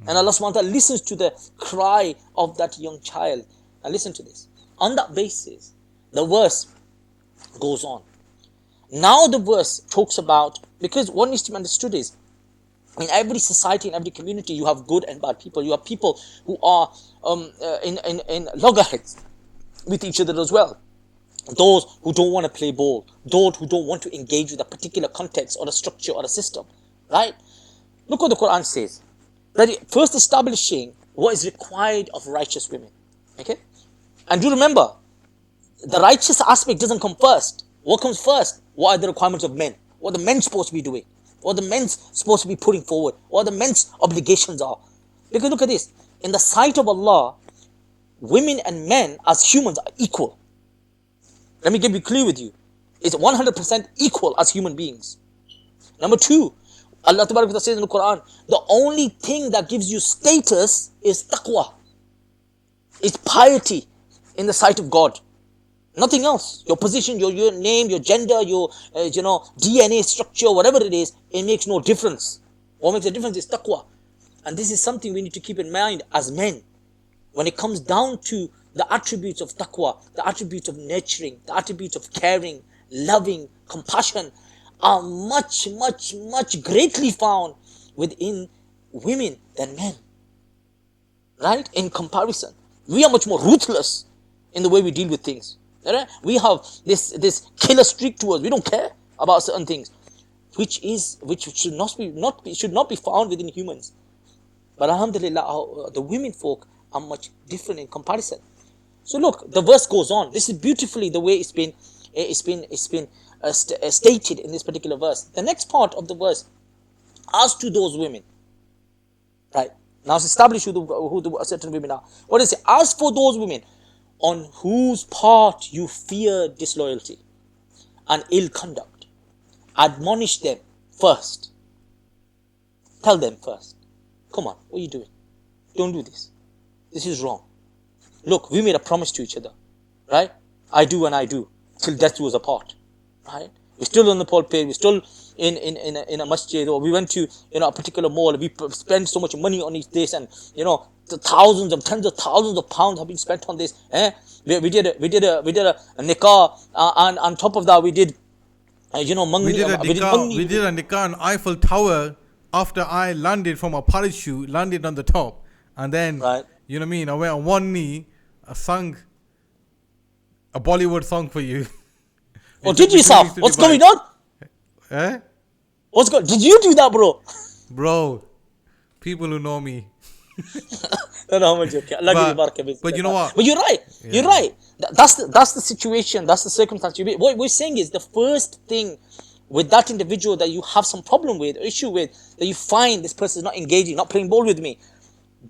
And Allah subhanahu wa ta'ala listens to the cry of that young child. And listen to this. On that basis, the verse goes on. Now the verse talks about, because what needs to be understood is, in every society, in every community, you have good and bad people. You have people who are in loggerheads with each other as well. Those who don't want to play ball, those who don't want to engage with a particular context or a structure or a system, right? Look what the Quran says. That first establishing what is required of righteous women. Okay? And do remember, the righteous aspect doesn't come first. What comes first? What are the requirements of men? What are the men supposed to be doing? What are the men supposed to be putting forward? What are the men's obligations are? Because look at this. In the sight of Allah, women and men as humans are equal. Let me be clear with you. It's 100% equal as human beings. Number two, Allah Ta'ala says in the Quran, the only thing that gives you status is taqwa. It's piety in the sight of God. Nothing else. Your position, your name, your gender, your DNA structure, whatever it is, it makes no difference. What makes a difference is taqwa. And this is something we need to keep in mind as men. When it comes down to the attributes of taqwa, the attributes of nurturing, the attributes of caring, loving, compassion, are much, much, much greatly found within women than men. Right? In comparison. We are much more ruthless in the way we deal with things. Right? We have this killer streak to us. We don't care about certain things, which should not be found within humans. But alhamdulillah, the women folk are much different in comparison. So look, the verse goes on. This is beautifully the way it's been stated in this particular verse. The next part of the verse, as to those women, right? Now it's established who the certain women are. What is it? As for those women on whose part you fear disloyalty and ill conduct, admonish them first. Tell them first. Come on, what are you doing? Don't do this. This is wrong. Look, we made a promise to each other, right? I do and I do, till death do us apart, right? We're still on the pulpit, we're still in a masjid, or we went to a particular mall, we spent so much money on this, and the tens of thousands of pounds have been spent on this. We did a nikah, and on top of that we did We did a nikah on Eiffel Tower after I landed from a parachute, landed on the top, and then right. You know what I mean? I went on one knee, I sang a Bollywood song for you. Oh, did you, Saf? What's going on? Eh? Did you do that, bro? Bro, people who know me. No, I'm joking. But you know what? But you're right. Yeah. You're right. That's the situation. That's the circumstance. What we're saying is the first thing with that individual that you have some problem with, or issue with, that you find this person is not engaging, not playing ball with me.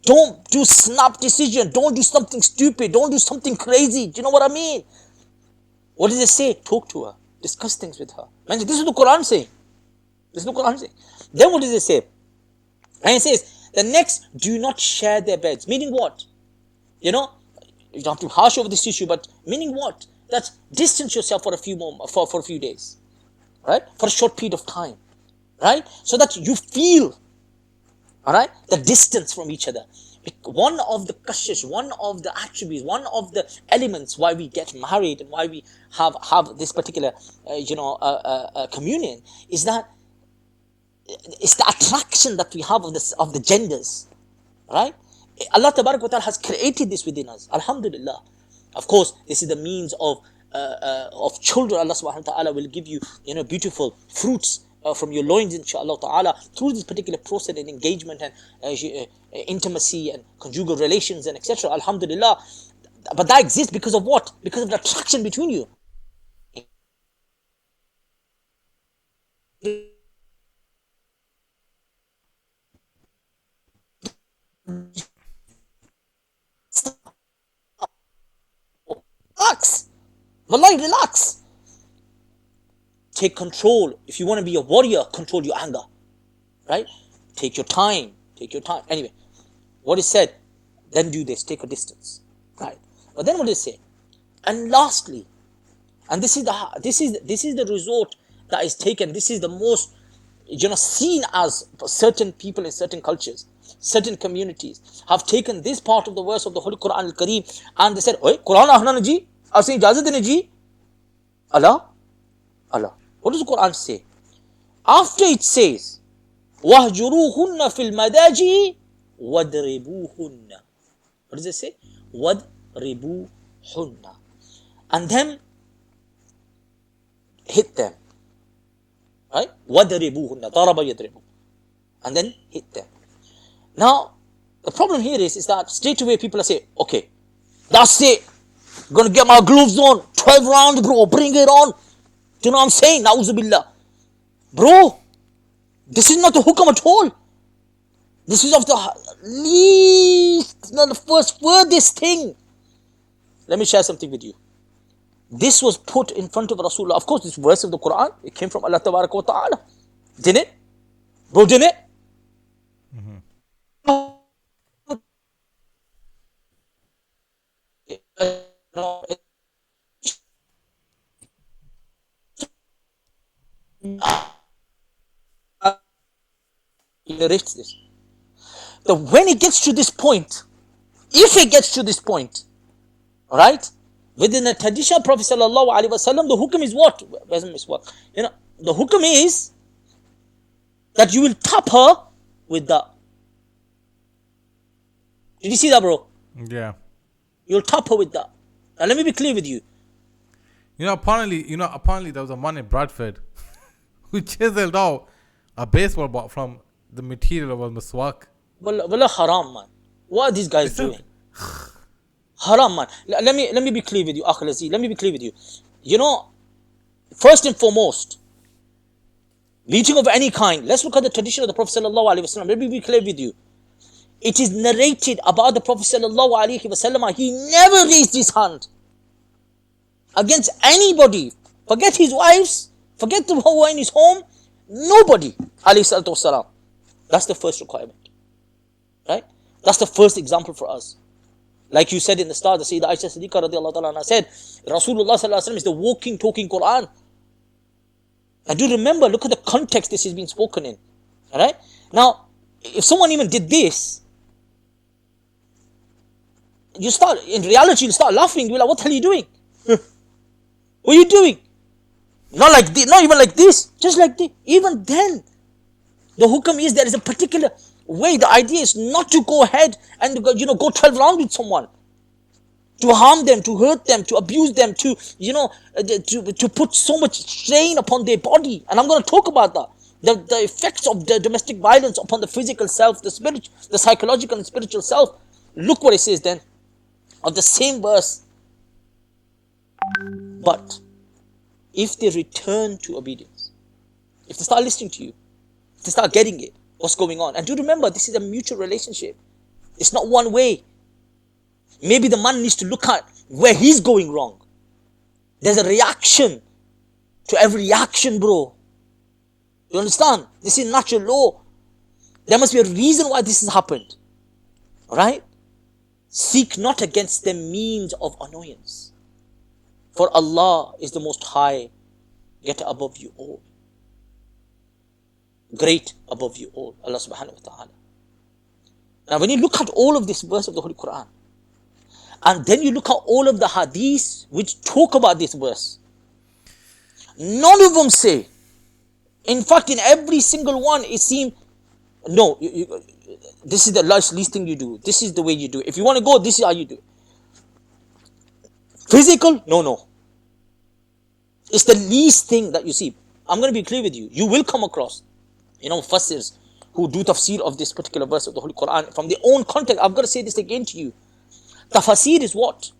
Don't do snap decision. Don't do something stupid. Don't do something crazy. Do you know what I mean? What does it say? Talk to her. Discuss things with her. Man, this is the Quran saying. Then what does it say? And it says, the next, do not share their beds. Meaning what? You don't have to harsh over this issue, but meaning what? That distance yourself for a few days. Right? For a short period of time. Right? So that you feel, all right, the distance from each other. One of the kashish, one of the attributes, one of the elements why we get married and why we have this particular, communion is that it's the attraction that we have of the genders, right? Allah Tabarak wa Ta'ala has created this within us. Alhamdulillah. Of course, this is the means of children. Allah Subhanahu wa Ta'ala will give you, beautiful fruits from your loins, inshallah ta'ala, through this particular process and engagement and intimacy and conjugal relations and etc. Alhamdulillah. But that exists because of what? Because of the attraction between you. Relax. Wallahi, relax. Take control. If you want to be a warrior, control your anger. Right? Take your time. Take your time. Anyway, what is said, then do this, take a distance. Right? But then what is said? And lastly, and this is the resort that is taken. This is the most seen as certain people in certain cultures, certain communities have taken this part of the verse of the Holy Quran al-Kareem and they said, "Oi, Quran ahna ji, aapse ijazat dene ji." Allah, Allah. What does the Quran say? After it says, "Wahjuruhunna fil madaji wadribuhunna." What does it say? Wadribuhunna. And then hit them. Right? وَضْرِبُوهُنَّ ضَرَبَ يَضْرِبُ. And then hit them. Now, the problem here is that straight away people are saying, okay, that's it. I'm going to get my gloves on. 12 rounds, bro. Bring it on. Do you know what I'm saying? Na'uzubillah. Bro, this is not the hukam at all. This is of the least, not the first, furthest thing. Let me share something with you. This was put in front of Rasulullah. Of course, this verse of the Quran, it came from Allah Tabaraka wa Ta'ala. Didn't it? Bro, didn't it? Narrates this. That when it gets to this point, if it gets to this point, alright, within the tradition of Prophet Sallallahu Alaihi Wasallam, the hukam is what? The hukam is that you will tap her with the. Did you see that, bro? Yeah. You'll tap her with that. Now let me be clear with you. Apparently there was a man in Bradford who chiseled out a baseball bat from the material of a miswak. Wallah haram, man. What are these guys doing? Haram, man. Let me be clear with you, Akhil Aziz. Let me be clear with you. First and foremost, beating of any kind. Let's look at the tradition of the Prophet Sallallahu Alaihi Wasallam. Let me be clear with you. It is narrated about the Prophet Sallallahu Alaihi Wasallam. He never raised his hand against anybody. Forget his wives. Forget the who were in his home. Nobody. Alayhi salatu wasalam. That's the first requirement. Right? That's the first example for us. Like you said in the start, the Sayyidah Aisha Siddiqa radiallahu ta'ala said, Rasulullah sallallahu alaihi wasallam is the walking, talking Quran. And do remember, look at the context this is being spoken in. Alright? Now, if someone even did this, in reality, you start laughing. You're like, what the hell are you doing? What are you doing? Not like this, not even like this, just like this. Even then, the hukam is there is a particular way. The idea is not to go ahead and go 12 rounds with someone, to harm them, to hurt them, to abuse them, to put so much strain upon their body. And I'm going to talk about that. The effects of the domestic violence upon the physical self, the psychological and spiritual self. Look what it says then, of the same verse. But if they return to obedience, if they start listening to you, if they start getting it, what's going on. And do remember, this is a mutual relationship. It's not one way. Maybe the man needs to look at where he's going wrong. There's a reaction to every action, bro. You understand? This is natural law. There must be a reason why this has happened. Alright? Seek not against them means of annoyance. For Allah is the most high, yet above you all. Great above you all. Allah subhanahu wa ta'ala. Now when you look at all of this verse of the Holy Quran, and then you look at all of the hadiths which talk about this verse, none of them say, in fact in every single one it seems, no, this is the least thing you do. This is the way you do it. If you want to go, this is how you do it. Physical? No. It's the least thing that you see. I'm going to be clear with you. You will come across, mufassirs who do tafsir of this particular verse of the Holy Quran from their own context. I've got to say this again to you. Tafsir is what?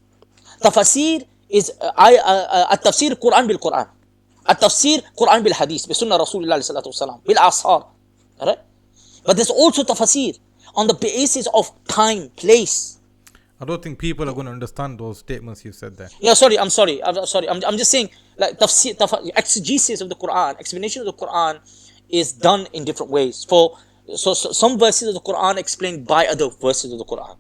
Tafsir is at-tafsir Quran bil Quran. التفسير قرآن بالحديث بسنة رسول الله صلى الله عليه وسلم بالآثار. Alright? But there's also tafsir on the basis of time, place. I don't think people are going to understand those statements you said there. Yeah, sorry, I'm sorry. I'm just saying, like exegesis of the Quran, explanation of the Quran is done in different ways. So some verses of the Quran explained by other verses of the Quran.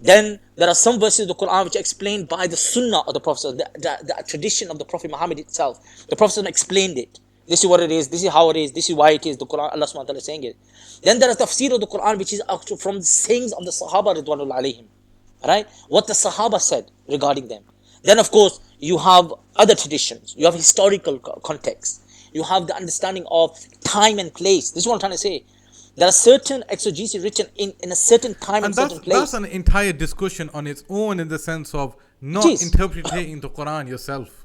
Then there are some verses of the Quran which are explained by the Sunnah of the Prophet, the tradition of the Prophet Muhammad itself. The Prophet explained it. This is what it is. This is how it is. This is why it is. The Quran, Allah subhanahu wa ta'ala is saying it. Then there is tafsir of the Quran, which is actually from the sayings of the Sahaba Ridwanullah alayhim. Right? What the Sahaba said regarding them. Then, of course, you have other traditions. You have historical context. You have the understanding of time and place. This is what I'm trying to say. There are certain exegesis written in a certain time and certain place. That's an entire discussion on its own in the sense of not interpreting the Quran yourself.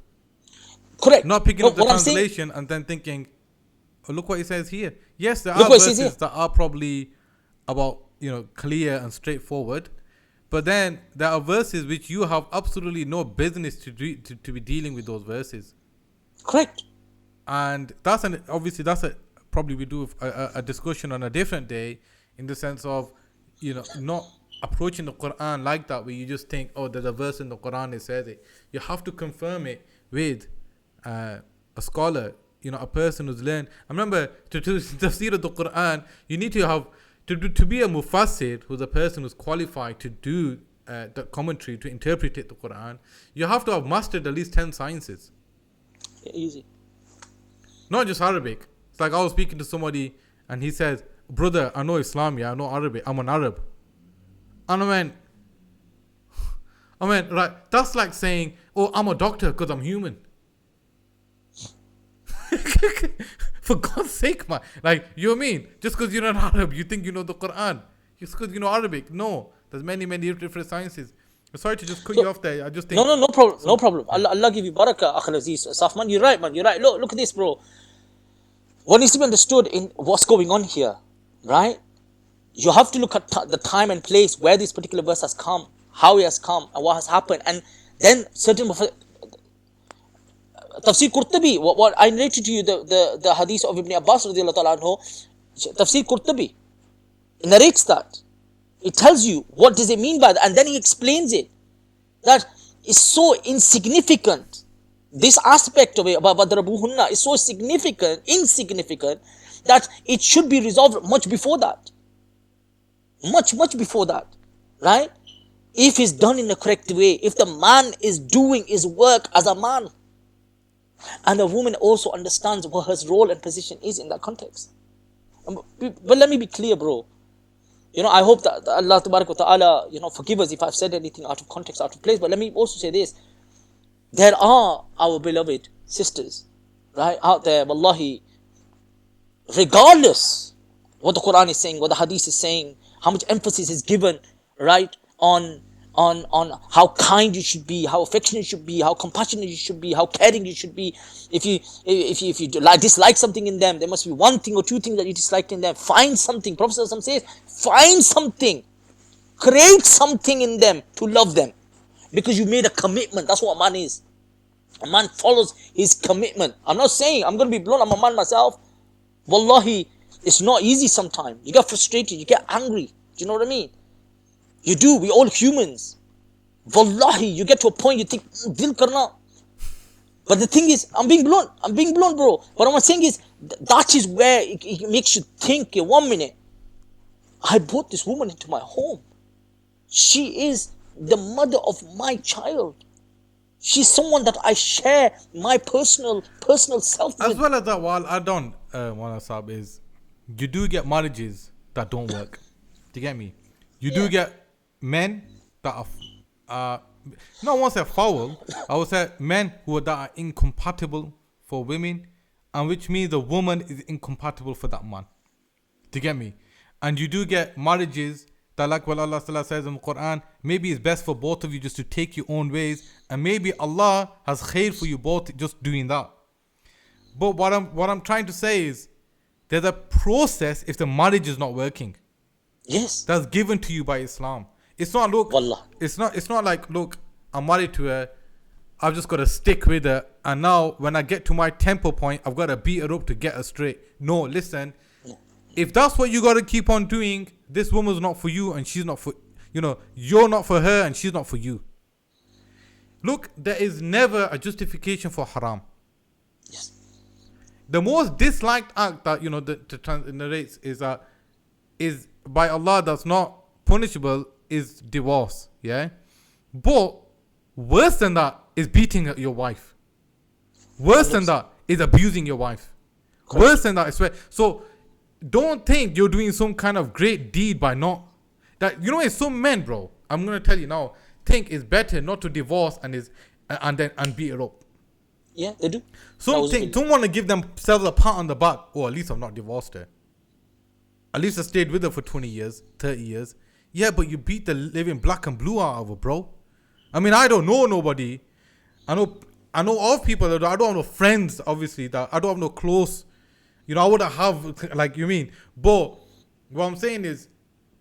Correct. Not picking up the translation and then thinking, oh, look what it says here. Yes, there are verses that are probably about, clear and straightforward. But then there are verses which you have absolutely no business to be dealing with those verses. Correct. And obviously probably we do a discussion on a different day in the sense of, not approaching the Quran like that where you just think, oh, there's a verse in the Quran that says it. You have to confirm it with a scholar, a person who's learned. I remember to tafsir of the Quran, you need to have to be a mufassir, who's a person who's qualified to do the commentary, to interpret the Quran. You have to have mastered at least 10 sciences. Yeah, easy. Not just Arabic. It's like I was speaking to somebody and he says, brother, I know Islam, I know Arabic, I'm an Arab. And I went, right, that's like saying, oh, I'm a doctor because I'm human. For God's sake, man. Like, you know what I mean? Just because you're an Arab, you think you know the Quran. Just because you know Arabic. No. There's many, many different sciences. I'm sorry to just cut you off there. I just think... No problem. No problem. Allah give you barakah, Akhil Aziz. Safman, you're right, man. You're right. Look at this, bro. What needs to be understood in what's going on here, right? You have to look at the time and place where this particular verse has come, how it has come, and what has happened. And then certain... Tafsir Qurtubi, what I narrated to you, the hadith of Ibn Abbas radiallahu ta'ala anhu, Tafsir Qurtubi, it narrates that. It tells you what does it mean by that, and then he explains it. That is so insignificant. This aspect of it, about Badrabuhunna, is so insignificant, that it should be resolved much before that. Much before that. Right? If it's done in the correct way, if the man is doing his work as a man, and the woman also understands what her role and position is in that context. But let me be clear, bro. I hope that Allah Ta'ala, forgive us if I've said anything out of context, out of place. But let me also say this. There are our beloved sisters, right, out there, wallahi, regardless what the Quran is saying, what the Hadith is saying, how much emphasis is given, right, on how kind you should be, how affectionate you should be, how compassionate you should be, how caring you should be. If you dislike something in them, there must be one thing or two things that you dislike in them. Find something. Prophet ﷺ says, find something, create something in them to love them, because you made a commitment. That's what a man is. A man follows his commitment. I'm not saying I'm going to be blunt. I'm a man myself. Wallahi, it's not easy sometimes. You get frustrated. You get angry. Do you know what I mean? You do. We're all humans. Wallahi, you get to a point you think, dil karna. But the thing is, I'm being blunt, bro. What I'm saying is, that is where it makes you think, 1 minute. I brought this woman into my home. She is the mother of my child. She's someone that I share my personal self with. As well as that, while I don't want to sub, is you do get marriages that don't work. Do you get me? You do get men that are not once they're foul, I would say men that are incompatible for women, and which means the woman is incompatible for that man. Do you get me? And you do get marriages that, like what Allah says in the Quran, maybe it's best for both of you just to take your own ways, and maybe Allah has khair for you both just doing that. But what I'm trying to say is, there's a process if the marriage is not working. Yes. That's given to you by Islam. It's not, look, Wallah. it's not like, look, I'm married to her, I've just got to stick with her. And now, when I get to my tempo point, I've got to beat her up to get her straight. No, listen. If that's what you got to keep on doing, this woman's not for you and she's not for, you're not for her and she's not for you. Look, there is never a justification for haram. Yes. The most disliked act that, the narrates is by Allah that's not punishable is divorce. Yeah. But worse than that is beating your wife. Worse than that is abusing your wife. Correct. Worse than that is swear. So don't think you're doing some kind of great deed by not that. It's some men, bro. I'm gonna tell you now. Think it's better not to divorce and beat her up. Yeah, they do. Some don't want to give themselves a pat on the back. Oh, at least I'm not divorced her. At least I stayed with her for 20 years, 30 years. Yeah, but you beat the living black and blue out of her, bro. I mean, I don't know nobody. I know of people that I don't have no friends, obviously, that I don't have no close. I wouldn't have, like you mean. But what I'm saying is,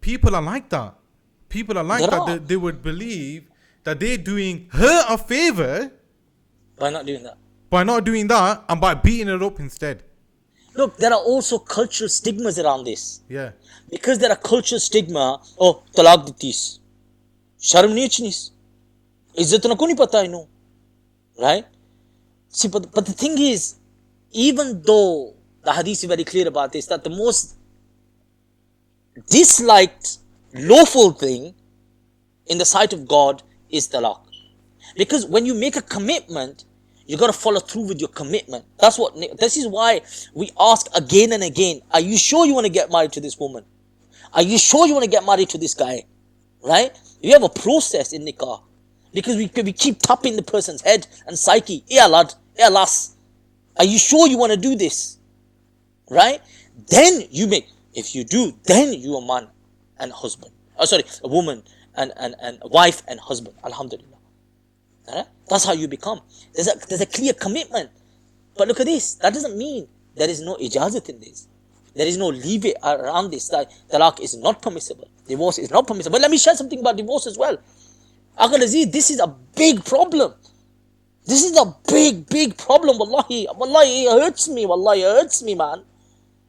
people are like that. People are like that. They would believe that they're doing her a favor by not doing that. And by beating her up instead. Look, there are also cultural stigmas around this. Yeah. Because there are cultural stigma. Oh, talaq dittis. Sharm nahi achnis. Izzat na ko nahi pata ino. Right? See, but the thing is, even though the hadith is very clear about this, that the most disliked lawful thing in the sight of God is talaq. Because when you make a commitment, you got to follow through with your commitment. This is why we ask again and again, are you sure you want to get married to this woman? Are you sure you want to get married to this guy? Right? You have a process in nikah. Because we keep tapping the person's head and psyche. Yeah, lad. Yeah, lass. Are you sure you want to do this? Right? Then if you do, then you are man and husband. A woman and a wife and husband. Alhamdulillah. Right? That's how you become. There's a clear commitment. But look at this. That doesn't mean there is no ijazat in this. There is no leeway around this. That talaq is not permissible. Divorce is not permissible. But let me share something about divorce as well. Akhil Aziz, this is a big problem. This is a big problem. Wallahi, it hurts me. Wallahi, it hurts me, man.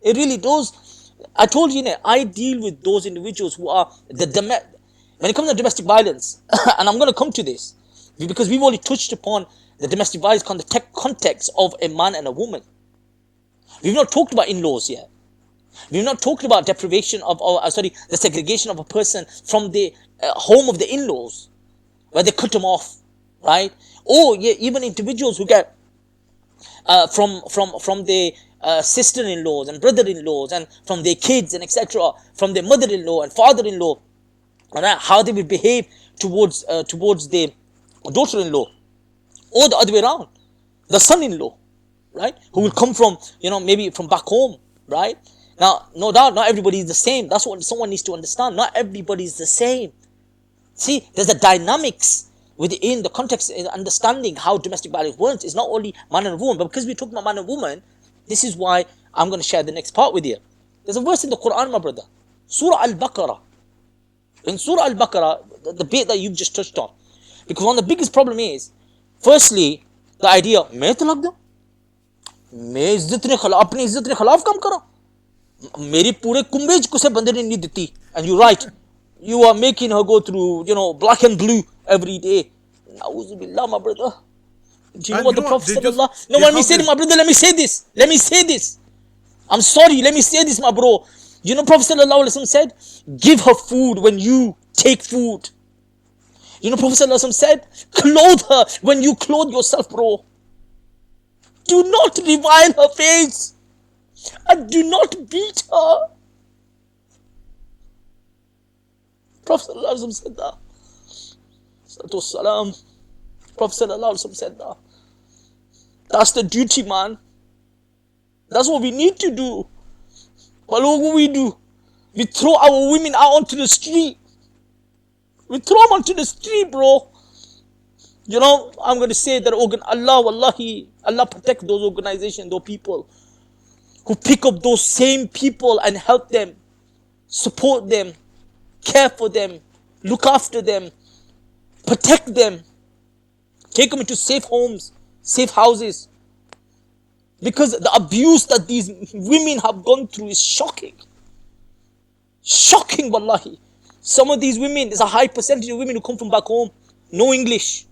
It really does. I told you, I deal with those individuals who are when it comes to domestic violence, and I'm going to come to this because we've only touched upon the domestic violence context of a man and a woman. We've not talked about in-laws yet. We've not talked about deprivation the segregation of a person from the home of the in-laws, where they cut them off, right? Or even individuals who get from their sister-in-laws and brother-in-laws and from their kids and etc., from their mother-in-law and father-in-law, and how they will behave towards their daughter-in-law, or the other way around, the son-in-law, right? Who will come from, maybe from back home, right? Now, no doubt, not everybody is the same. That's what someone needs to understand. Not everybody is the same. See, there's a dynamics within the context in understanding how domestic violence works. It's not only man and woman, but because we're talking about man and woman, this is why I'm going to share the next part with you. There's a verse in the Quran, my brother. Surah Al-Baqarah. In Surah Al-Baqarah, the bit that you've just touched on. Because one of the biggest problem is, firstly, the idea, मैं तलाक दूं? मैं अपनी इज्जत ने खिलाफ काम करा? मेरी पूरे कुंभेज को से बंदे ने नहीं देती. And you're right. You are making her go through, black and blue every day. Na'uzubillah, my brother. Do you know what the Prophet said? No, let me say this, my brother. Let me say this. I'm sorry. Let me say this, my bro. You know, Prophet Sallallahu Alaihi Wasallam said, give her food when you take food. You know, Prophet Sallallahu Alaihi Wasallam said, clothe her when you clothe yourself, bro. Do not revile her face. And do not beat her. Prophet Sallallahu Alaihi Wasallam said that. Prophet Sallallahu Alaihi Wasallam said that. That's the duty, man. That's what we need to do. But look what we do. We throw our women out onto the street. We throw them onto the street, bro. I'm going to say that Allah protect those organizations, those people who pick up those same people and help them, support them, care for them, look after them, protect them Take them into safe homes, safe houses. Because the abuse that these women have gone through is shocking. Shocking, wallahi. Some of these women, there's a high percentage of women who come from back home, no English,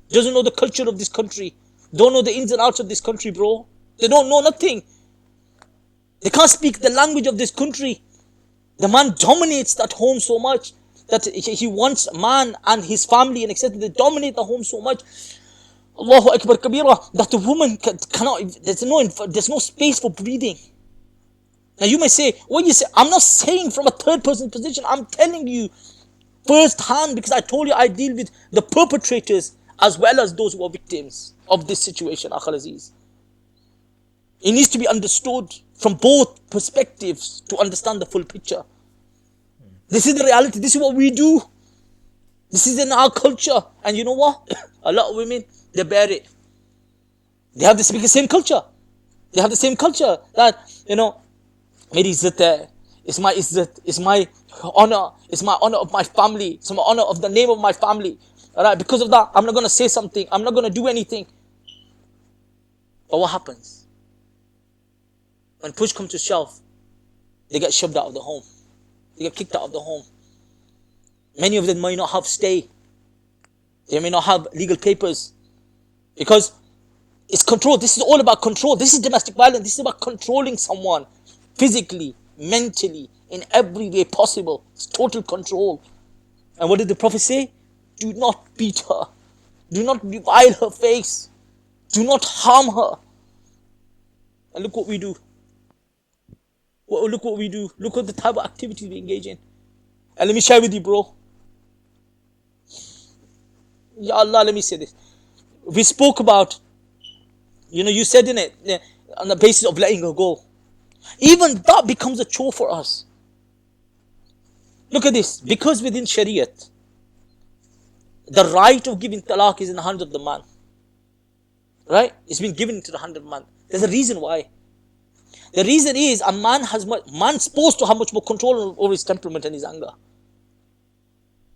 doesn't know the culture of this country, don't know the ins and outs of this country, bro. They don't know nothing. They can't speak the language of this country. The man dominates that home so much that he wants man and his family and etc. They dominate the home so much. Allahu Akbar Kabira, that the woman cannot, there's no space for breathing. Now you may say, what you say, I'm not saying from a third person position, I'm telling you first hand, because I told you I deal with the perpetrators as well as those who are victims of this situation, Akhal Aziz. It needs to be understood from both perspectives to understand the full picture. This is the reality, this is what we do. This is in our culture. And you know what? A lot of women, they bear it. They have the same culture. They have the same culture that, Meri izzat hai, it's my izzat, it's my honor of my family, it's my honor of the name of my family. Alright, because of that, I'm not going to say something, I'm not going to do anything. But what happens? When push comes to shove, they get shoved out of the home. They get kicked out of the home. Many of them may not have stay. They may not have legal papers. Because it's control. This is all about control. This is domestic violence. This is about controlling someone. Physically, mentally, in every way possible. It's total control. And what did the Prophet say? Do not beat her. Do not revile her face. Do not harm her. And look what we do. Look what we do. Look at the type of activities we engage in. And let me share with you, bro. Ya Allah, let me say this. We spoke about, you said in it, on the basis of letting her go. Even that becomes a chore for us. Look at this. Because within Shariat, the right of giving talaq is in the hands of the man. Right? It's been given into the hand of the man. There's a reason why. The reason is a man's supposed to have much more control over his temperament and his anger.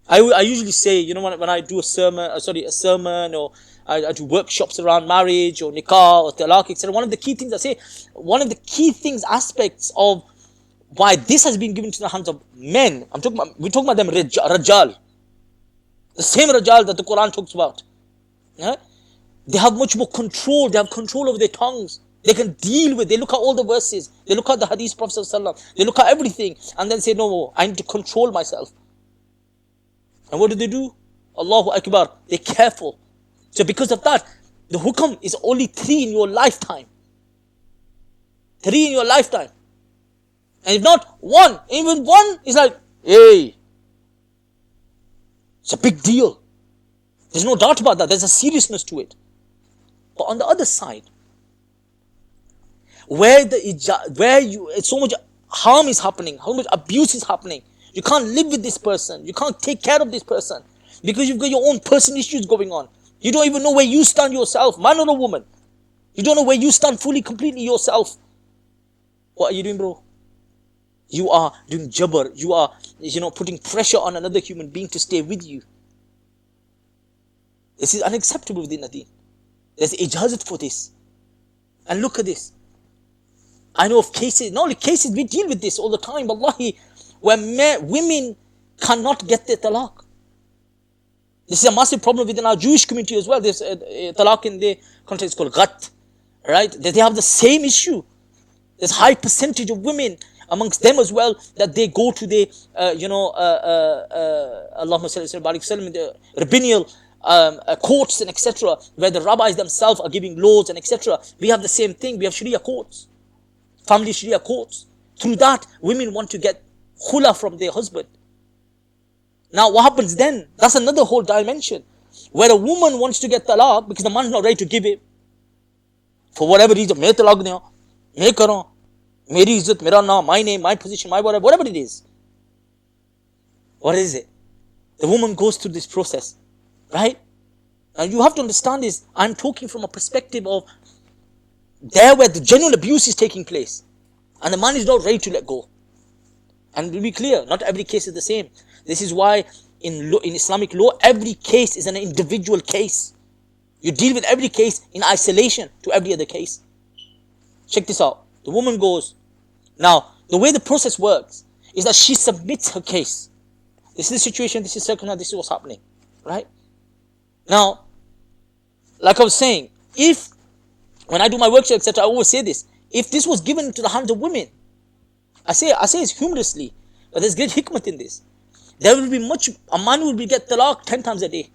I usually say, when I do a sermon, or I do workshops around marriage or nikah or talaq, etc. One of the key things I say, aspects of why this has been given to the hands of men. We're talking about them rajal. The same rajal that the Quran talks about. Yeah? They have much more control. They have control over their tongues. They can deal with, they look at all the verses. They look at the hadith Prophet ﷺ. They look at everything and then say, no, I need to control myself. And what do? Allahu Akbar. They're careful. So because of that, the hukam is only 3 in your lifetime. 3 in your lifetime. And if not, 1. Even 1 is like, hey. It's a big deal. There's no doubt about that. There's a seriousness to it. But on the other side, where so much harm is happening, how much abuse is happening, you can't live with this person, you can't take care of this person, because you've got your own personal issues going on. You don't even know where you stand yourself, man or a woman. You don't know where you stand fully, completely yourself. What are you doing, bro? You are doing jabr. You are, putting pressure on another human being to stay with you. This is unacceptable within the deen. There's ijazat for this. And look at this. I know of cases, not only cases, we deal with this all the time, wallahi, where women cannot get their talaq. This is a massive problem within our Jewish community as well. There's talaq in their context called ghat, right? They have the same issue. There's high percentage of women amongst them as well that they go to the, Allahumma salli wa sallam, the rabbinial courts and etc., where the rabbis themselves are giving laws and etc. We have the same thing. We have Sharia courts, family Sharia courts. Through that, women want to get khula from their husband. Now what happens then? That's another whole dimension. Where a woman wants to get talaq because the man is not ready to give it. For whatever reason, main talaq deyo, main karon, meri izzat, mera naam, my name, my position, my whatever it is. What is it? The woman goes through this process, right? And you have to understand this. I'm talking from a perspective of there where the genuine abuse is taking place. And the man is not ready to let go. And to be clear, not every case is the same. This is why in Islamic law, every case is an individual case. You deal with every case in isolation to every other case. Check this out. The woman goes, now the way the process works is that she submits her case. This is the situation, this is circumstance, this is what's happening. Right? Now, like I was saying, if when I do my workshop, etc., I always say this. If this was given to the hands of women, I say it humorously, but there's great hikmat in this. There will be a man will be get talaq 10 times a day.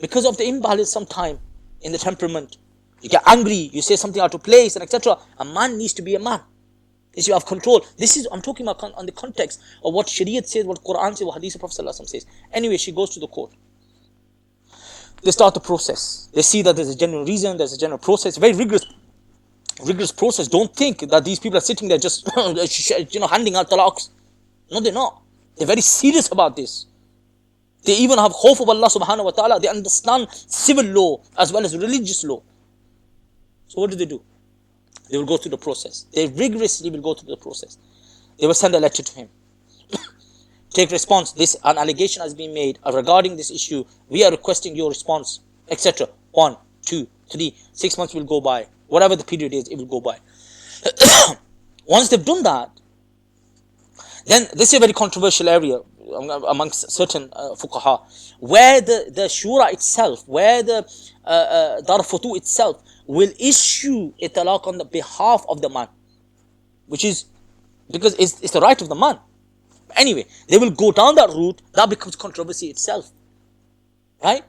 Because of the imbalance sometime in the temperament. You get angry, you say something out of place, and etc. A man needs to be a man. Needs to have control. This is, I'm talking about on the context of what Shariat says, what Quran says, what Hadith of Prophet ﷺ says. Anyway, she goes to the court. They start the process. They see that there's a genuine reason, there's a genuine process, very rigorous process. Don't think that these people are sitting there just handing out talaqs. No, they're not. They're very serious about this. They even have hope of Allah subhanahu wa ta'ala. They understand civil law as well as religious law. So what do? They will go through the process. They rigorously will go through the process. They will send a letter to him. Take response. An allegation has been made regarding this issue. We are requesting your response, etc. 1, 2, 3, 6 months will go by. Whatever the period is, it will go by. Once they've done that, then this is a very controversial area amongst certain fuqaha, where the shura itself, where the dar futu itself will issue a talaq on the behalf of the man, which is because it's the right of the man. Anyway, they will go down that route. That becomes controversy itself, right?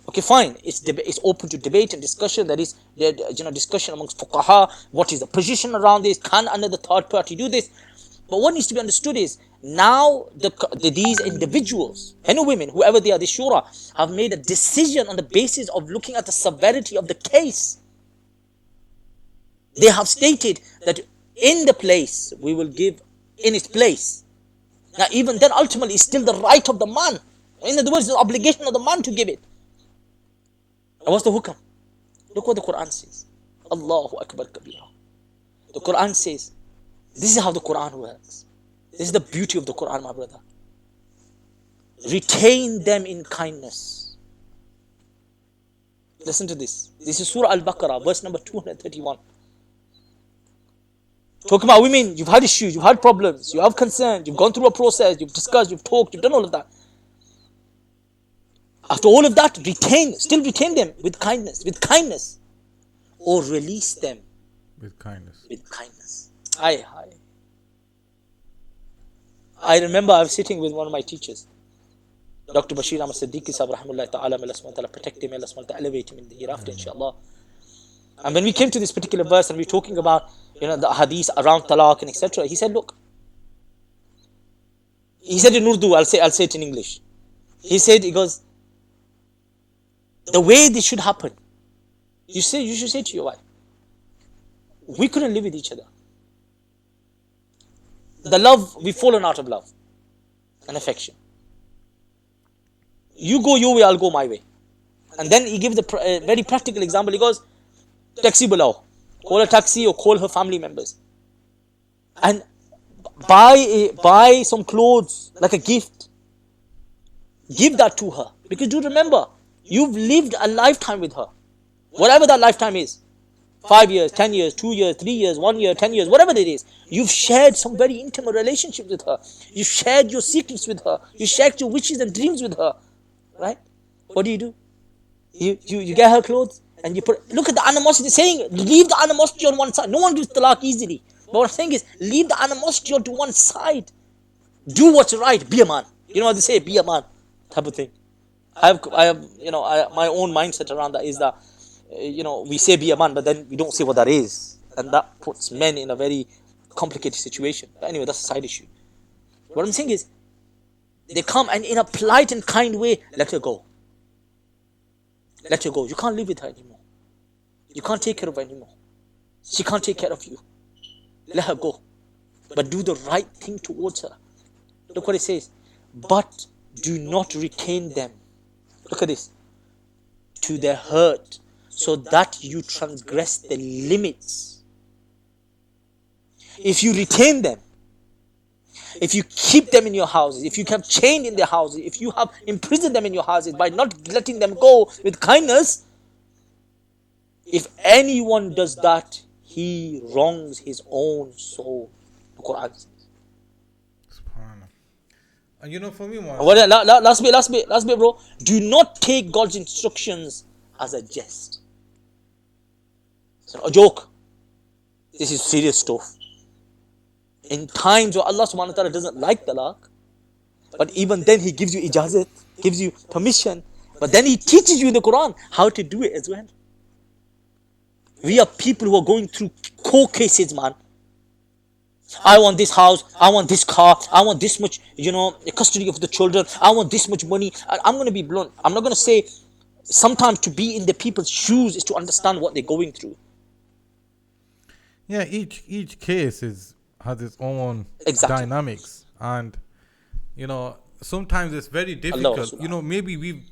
Okay, fine. It's open to debate and discussion. There is discussion amongst fuqaha. What is the position around this? Can another third party do this? But what needs to be understood is now these individuals, and women, whoever they are, the shura, have made a decision on the basis of looking at the severity of the case. They have stated that in the place we will give in its place. Now, even then, ultimately, it's still the right of the man. In other words, the obligation of the man to give it. And what's the hukam? Look what the Quran says. Allahu Akbar Kabira. The Quran says, this is how the Quran works. This is the beauty of the Quran, my brother. Retain them in kindness. Listen to this. This is Surah Al-Baqarah, verse number 231. Talking about women, you've had issues, you've had problems, you have concerns, you've gone through a process, you've discussed, you've talked, you've done all of that. After all of that, still retain them with kindness. Or release them with kindness. Aye. I remember I was sitting with one of my teachers, Dr. Bashir Ahmad Siddiqui Sahib Rahimahullah Ta'ala, may Allah subhanahu wa ta'ala protect him, may Allah subhanahu wa ta'ala elevate him in the hereafter, inshallah. And when we came to this particular verse and we were talking about the hadith around talaq and etc., he said, look, he said in Urdu, I'll say it in English. He goes, the way this should happen, you should say to your wife, we couldn't live with each other. The love, we've fallen out of love and affection. You go your way, I'll go my way. And then he gives a very practical example. He goes, taxi bulao. Call a taxi or call her family members. And buy some clothes like a gift. Give that to her. Because do remember, you've lived a lifetime with her. Whatever that lifetime is. 5 years, 10 years, 2 years, 3 years, 1 year, 10 years, whatever it is. You've shared some very intimate relationships with her. You shared your secrets with her. You shared your wishes and dreams with her. Right? What do? You get her clothes and you look at the animosity, saying, leave the animosity on one side. No one gives talaq easily. But what I'm saying is, leave the animosity on to one side. Do what's right. Be a man. You know what they say? Be a man. Type of thing. I have my own mindset around that is that, we say be a man, but then we don't say what that is. And that puts men in a very complicated situation. But anyway, that's a side issue. What I'm saying is, they come and in a polite and kind way, let her go. Let her go. You can't live with her anymore. You can't take care of her anymore. She can't take care of you. Let her go. But do the right thing towards her. Look what it says. But do not retain them. Look at this. To their hurt, so that you transgress the limits. If you retain them, If you keep them in your houses, if you have chained in their houses, if you have imprisoned them in your houses by not letting them go with kindness, if anyone does that, he wrongs his own soul. The Quran says. Subhanallah. And you know, for me, What, myself, last bit, bro. Do not take God's instructions as a jest. It's not a joke. This is serious stuff. In times where Allah subhanahu wa ta'ala doesn't like talaq, but even then He gives you ijazat, gives you permission, but then He teaches you in the Quran how to do it as well. We are people who are going through court cases, man. I want this house, I want this car, I want this much, custody of the children, I want this much money. I'm going to be blunt. I'm not going to say sometimes to be in the people's shoes is to understand what they're going through. yeah, each case has its own Exactly. dynamics, and sometimes it's very Allah difficult. Maybe we've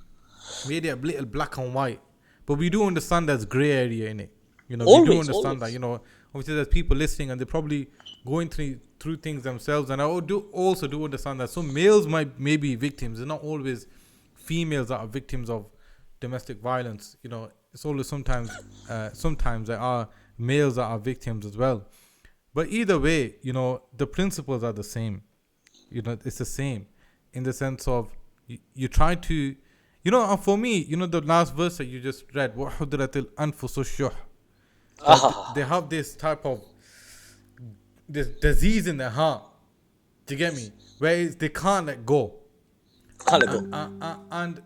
made it a little black and white, but we do understand there's gray area in it. We do Always, understand always. that. Obviously there's people listening and they're probably going through things themselves, and I also do understand that some males might be victims. They're not always females that are victims of domestic violence. It's always sometimes there are males that are victims as well. But either way, the principles are the same. It's the same in the sense of you try to, and for me, the last verse that you just read, وَحُدْرَتِ الْأَنفُسُ الشُّحْ. They have this type of this disease in their heart. Do you get me? Where they can't let go. Can't let go. And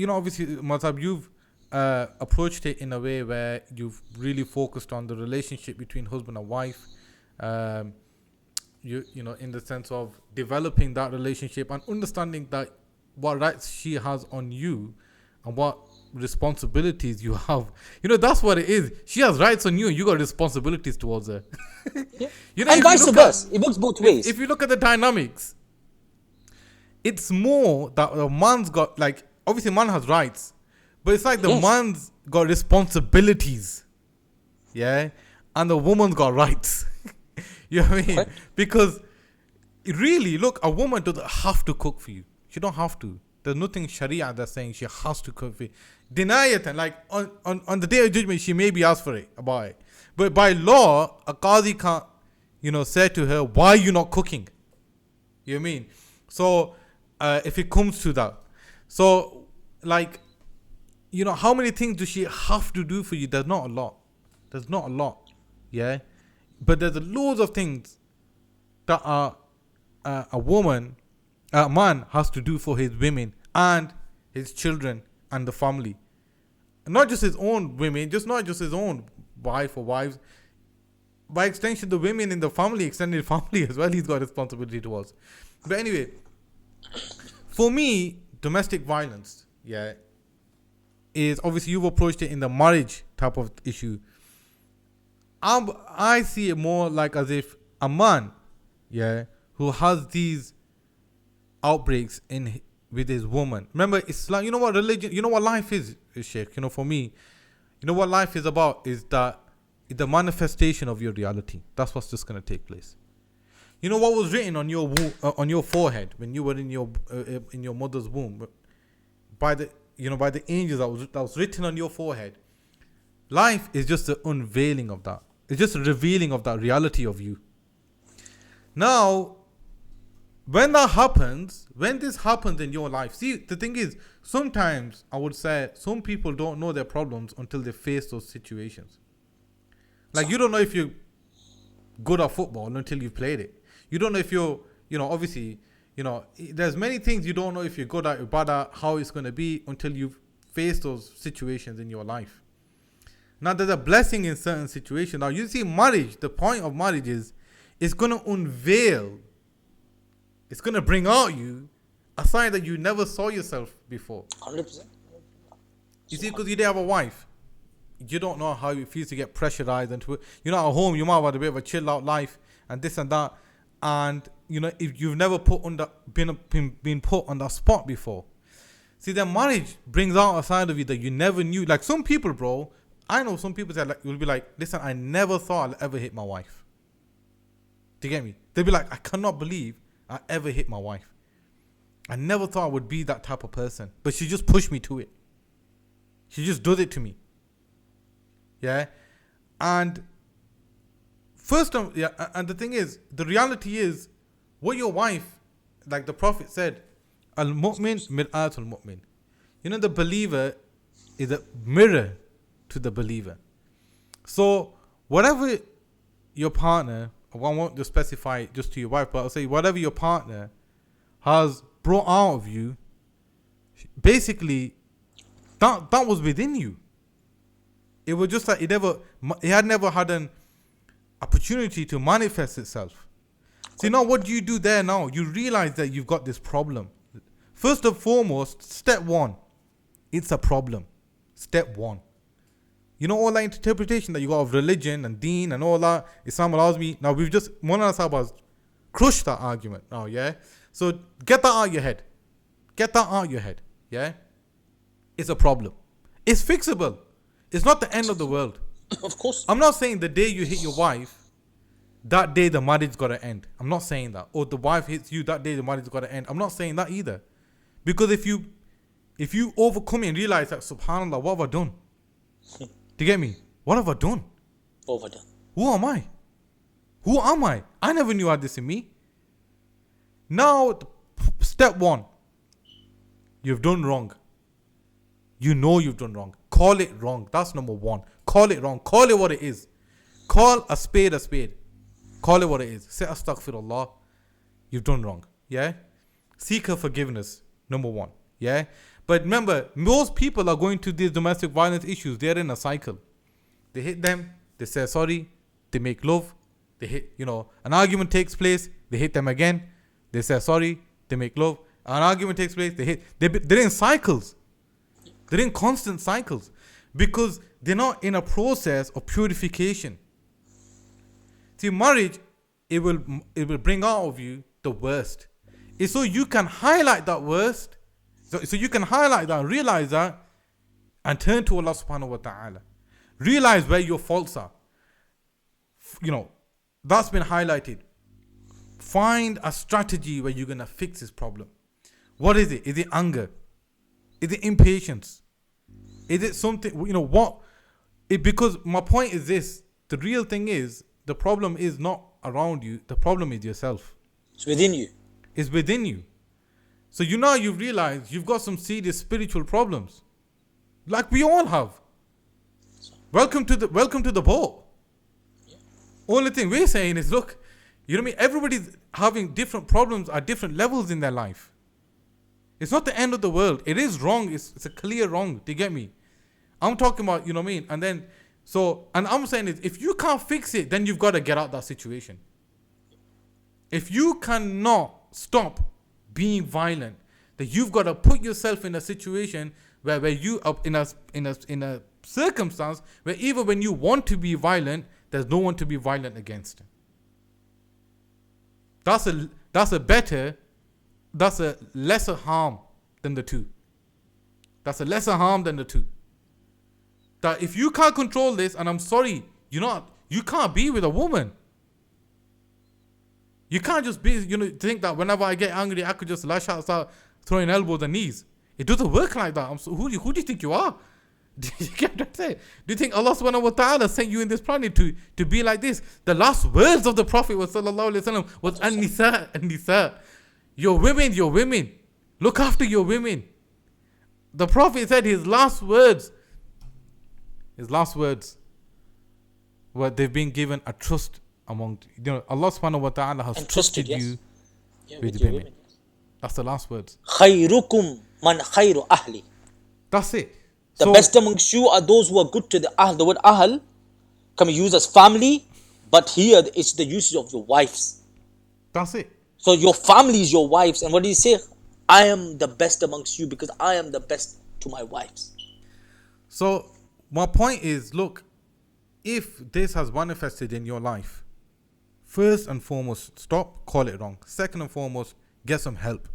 obviously, Mazhab, you've approached it in a way where you've really focused on the relationship between husband and wife. In the sense of developing that relationship and understanding that what rights she has on you and what responsibilities you have. That's what it is. She has rights on you and you got responsibilities towards her. Yeah. If And you vice look versa. It works both ways. If you look at the dynamics, it's more that the man's got, like, obviously man has rights, but it's like the Yes. man's got responsibilities, yeah, and the woman's got rights. You know what I mean? Correct. Because really, look, a woman doesn't have to cook for you. She don't have to. There's nothing Sharia that's saying she has to cook for you. Deny it, and like on the day of judgment, she maybe ask for it about it. But by law, a qazi can't, say to her, why are you not cooking? You know what I mean? So if it comes to that, so like, how many things does she have to do for you? There's not a lot. There's not a lot. Yeah. But there's loads of things that are a man has to do for his women and his children and the family. Not just his own women, not just his own wife or wives. By extension, the women in the family, extended family as well, he's got responsibility towards. But anyway, for me, domestic violence, yeah, is obviously you've approached it in the marriage type of issue. I see it more like as if a man, yeah, who has these outbreaks with his woman. Remember, Islam, you know what religion, you know what life is, Sheikh, for me, what life is about is that it's the manifestation of your reality. That's what's just going to take place. What was written on your forehead when you were in your mother's womb by the angels that was written on your forehead. Life is just the unveiling of that. It's just a revealing of that reality of you. Now, when this happens in your life, see, the thing is, sometimes I would say some people don't know their problems until they face those situations. Like, you don't know if you're good at football until you've played it. You don't know if you're, obviously, there's many things you don't know if you're good at or bad at, how it's going to be until you've faced those situations in your life. Now, there's a blessing in certain situations. Now, you see, marriage, the point of marriage is, it's going to unveil, it's going to bring out you a side that you never saw yourself before. 100%. You see, because you didn't have a wife, you don't know how it feels to get pressurized into it. At home, you might have had a bit of a chill out life and this and that. And, if you've never been put on that spot before. See, then marriage brings out a side of you that you never knew. Like some people, bro, I know some people that will be like, listen, I never thought I'll ever hit my wife. Do you get me? They'd be like, I cannot believe I ever hit my wife. I never thought I would be that type of person. But she just pushed me to it. She just does it to me. Yeah? And and the thing is, the reality is, what your wife, like the Prophet said, Al-Mu'min mir'atul mu'min. You know, the believer is a mirror to the believer. So, whatever your partner, I won't just specify it just to your wife, but I'll say whatever your partner has brought out of you, basically, that was within you. It was just like it had never had an opportunity to manifest itself. So now what do you do there now? You realize that you've got this problem. First and foremost, step one, it's a problem. Step one. You know all that interpretation that you got of religion and deen and all that, Islam allows me. Now we've just, Maulana Sahib has crushed that argument now, yeah? So get that out of your head. Get that out of your head, yeah? It's a problem. It's fixable. It's not the end of the world. Of course. I'm not saying the day you hit your wife, that day the marriage got to end. I'm not saying that. Or the wife hits you, that day the marriage got to end. I'm not saying that either. Because if you overcome it and realize that, subhanAllah, what have I done? Do you get me? What have I done? Overdone. Who am I? Who am I? I never knew I had this in me. Now, step one, you've done wrong. You know you've done wrong. Call it wrong. That's number one. Call it wrong. Call it what it is. Call a spade a spade. Call it what it is. Say astaghfirullah. You've done wrong. Yeah? Seek her forgiveness. Number one. Yeah? But remember, most people are going to these domestic violence issues. They're in a cycle. They hit them. They say sorry. They make love. They hit, an argument takes place. They hit them again. They say sorry. They make love. An argument takes place. They're in cycles. They're in constant cycles because they're not in a process of purification. See, marriage, it will bring out of you the worst. It's so you can highlight that worst. So you can highlight that, realize that, and turn to Allah subhanahu wa ta'ala. Realize where your faults are. That's been highlighted. Find a strategy where you're going to fix this problem. What is it? Is it anger? Is it impatience? Is it something, what? Because my point is this. The real thing is, the problem is not around you. The problem is yourself. It's within you. It's within you. So you realize you've got some serious spiritual problems. Like we all have. Welcome to the boat. Yeah. Only thing we're saying is, look, you know what I mean? Everybody's having different problems at different levels in their life. It's not the end of the world. It is wrong. It's a clear wrong. Do you get me? I'm talking about, you know what I mean? And then, and I'm saying is, if you can't fix it, then you've got to get out that situation. If you cannot stop being violent, then you've got to put yourself in a situation where you are in a circumstance where even when you want to be violent, there's no one to be violent against. That's a lesser harm than the two. That's a lesser harm than the two. That if you can't control this, and I'm sorry, you can't be with a woman. You can't just be, think that whenever I get angry, I could just lash out, start throwing elbows and knees. It doesn't work like that. Who do you think you are? Do you get what I'm saying? Do you think Allah subhanahu wa ta'ala sent you in this planet to be like this? The last words of the Prophet was sallallahu alayhi wa sallam was an-nisa, an-nisa. Your women. Look after your women. The Prophet said his last words were they've been given a trust among, Allah subhanahu wa ta'ala has trusted you with your women. That's the last words. Khayrukum man khayru ahli. That's it. The best amongst you are those who are good to the ahl. The word ahl can be used as family, but here it's the usage of your wives. That's it. So your family is your wives. And what do you say? I am the best amongst you because I am the best to my wives. So my point is, look, if this has manifested in your life, first and foremost, stop, call it wrong. Second and foremost, get some help.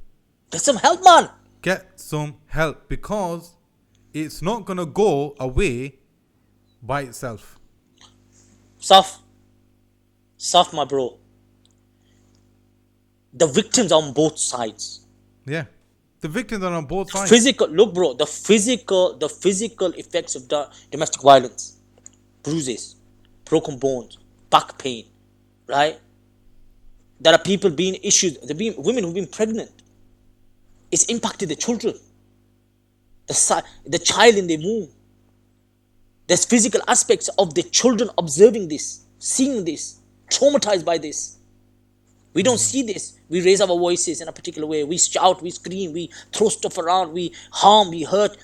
Get some help, man. Get some help, because it's not going to go away by itself. Saf, my bro. The victims are on both sides. Yeah. The victims are on both sides. Physical, look, bro, the physical effects of domestic violence, bruises, broken bones, back pain, right? There are people being issued, women who've been pregnant. It's impacted the children, the child in their womb. There's physical aspects of the children observing this, seeing this, traumatized by this. We don't see this. We raise our voices in a particular way. We shout, we scream, we throw stuff around, we harm, we hurt.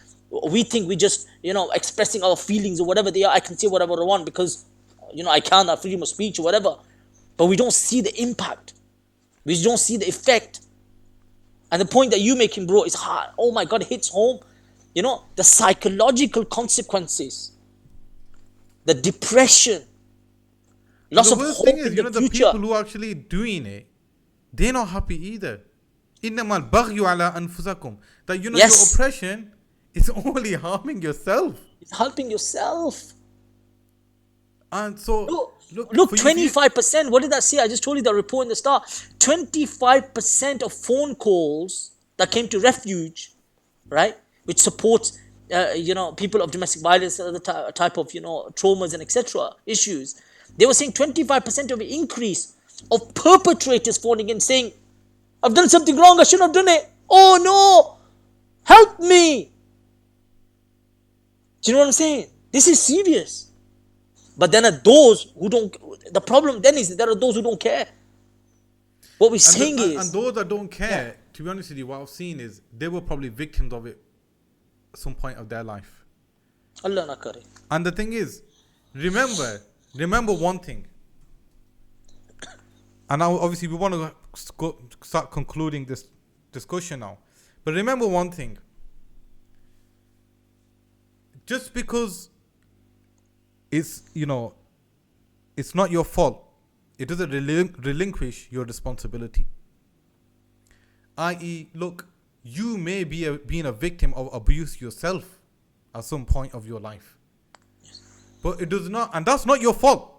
We think we just, expressing our feelings or whatever they are. I can say whatever I want because, I can, have freedom of speech or whatever. But we don't see the impact. We don't see the effect. And the point that you're making, bro, is hard. Oh my God, it hits home. The psychological consequences, the depression, loss The of worst thing hope is, in you the know, the future. people who are actually doing it, they're not happy either. إِنَّمَا الْبَغْيُ عَلَىٰ أَنفُسَكُمْ. That, your Yes, oppression is only harming yourself. it's helping yourself. And so, Look, 25%. What did that say? I just told you the report in the start. 25% of phone calls that came to refuge, right, which supports, people of domestic violence, other type of, traumas and etc. issues. They were saying 25% of an increase of perpetrators phoning in saying, "I've done something wrong. I shouldn't have done it. Oh no, help me." Do you know what I'm saying? This is serious. But then are those who don't. The problem then is that there are those who don't care. What we're and, saying and is, those that don't care, yeah, to be honest with you, what I've seen is they were probably victims of it at some point of their life. Allah na kare. And the thing is, remember one thing. And now, obviously, we want to start concluding this discussion now. But remember one thing. Just because it's not your fault, it doesn't relinquish your responsibility. I.e., look, you may be being a victim of abuse yourself at some point of your life. But it does not, and that's not your fault.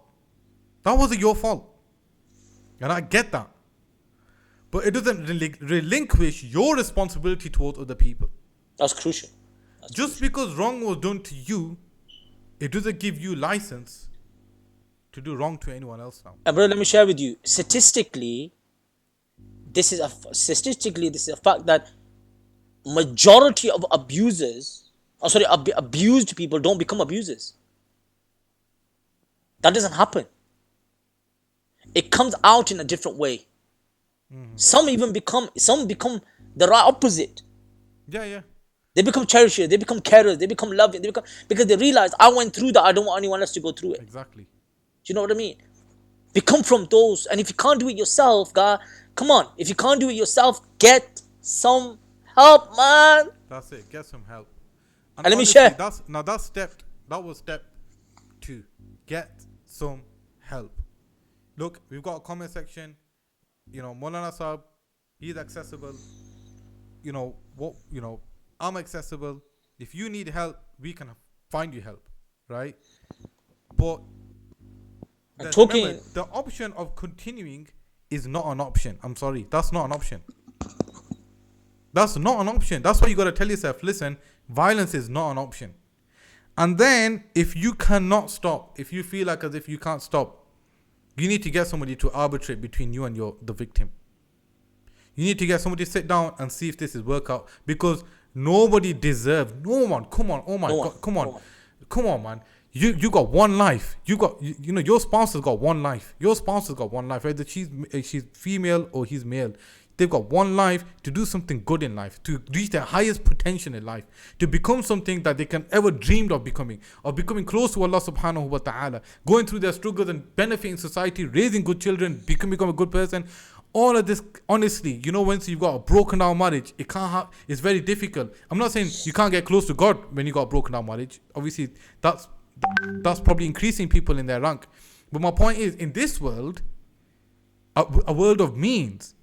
That wasn't your fault. And I get that. But it doesn't relinquish your responsibility towards other people. That's crucial. Just because wrong was done to you, it doesn't give you license to do wrong to anyone else now. And brother, let me share with you. Statistically, this is a fact that majority of abusers, abused people don't become abusers. That doesn't happen. It comes out in a different way. Some become the right opposite. Yeah. They become cherishers, they become carers, they become loving, because they realize, I went through that, I don't want anyone else to go through it. Exactly. Do you know what I mean? Become from those. And if you can't do it yourself, God, come on. If you can't do it yourself, get some help, man. That's it. Get some help. And let me honestly, share. That was step 2. Get some help. Look, we've got a comment section. Maulana Saab, he's accessible. I'm accessible. If you need help, we can find you help, right? But remember, the option of continuing is not an option. I'm sorry, that's not an option. That's not an option. That's why you got to tell yourself, listen, violence is not an option. And then, if you cannot stop, if you feel like as if you can't stop, you need to get somebody to arbitrate between you and the victim. You need to get somebody to sit down and see if this is work out, because nobody deserves. No one. Come on. Oh my God. Come on, man. You got one life. Your spouse has got one life. Your spouse has got one life. Whether she's female or he's male, they've got one life to do something good in life, to reach their highest potential in life, to become something that they can ever dreamed of becoming close to Allah subhanahu wa ta'ala, going through their struggles and benefiting society, raising good children, become a good person. All of this, honestly, once you've got a broken down marriage, it's very difficult. I'm not saying you can't get close to God when you got a broken down marriage. Obviously, that's probably increasing people in their rank. But my point is, in this world, a world of means,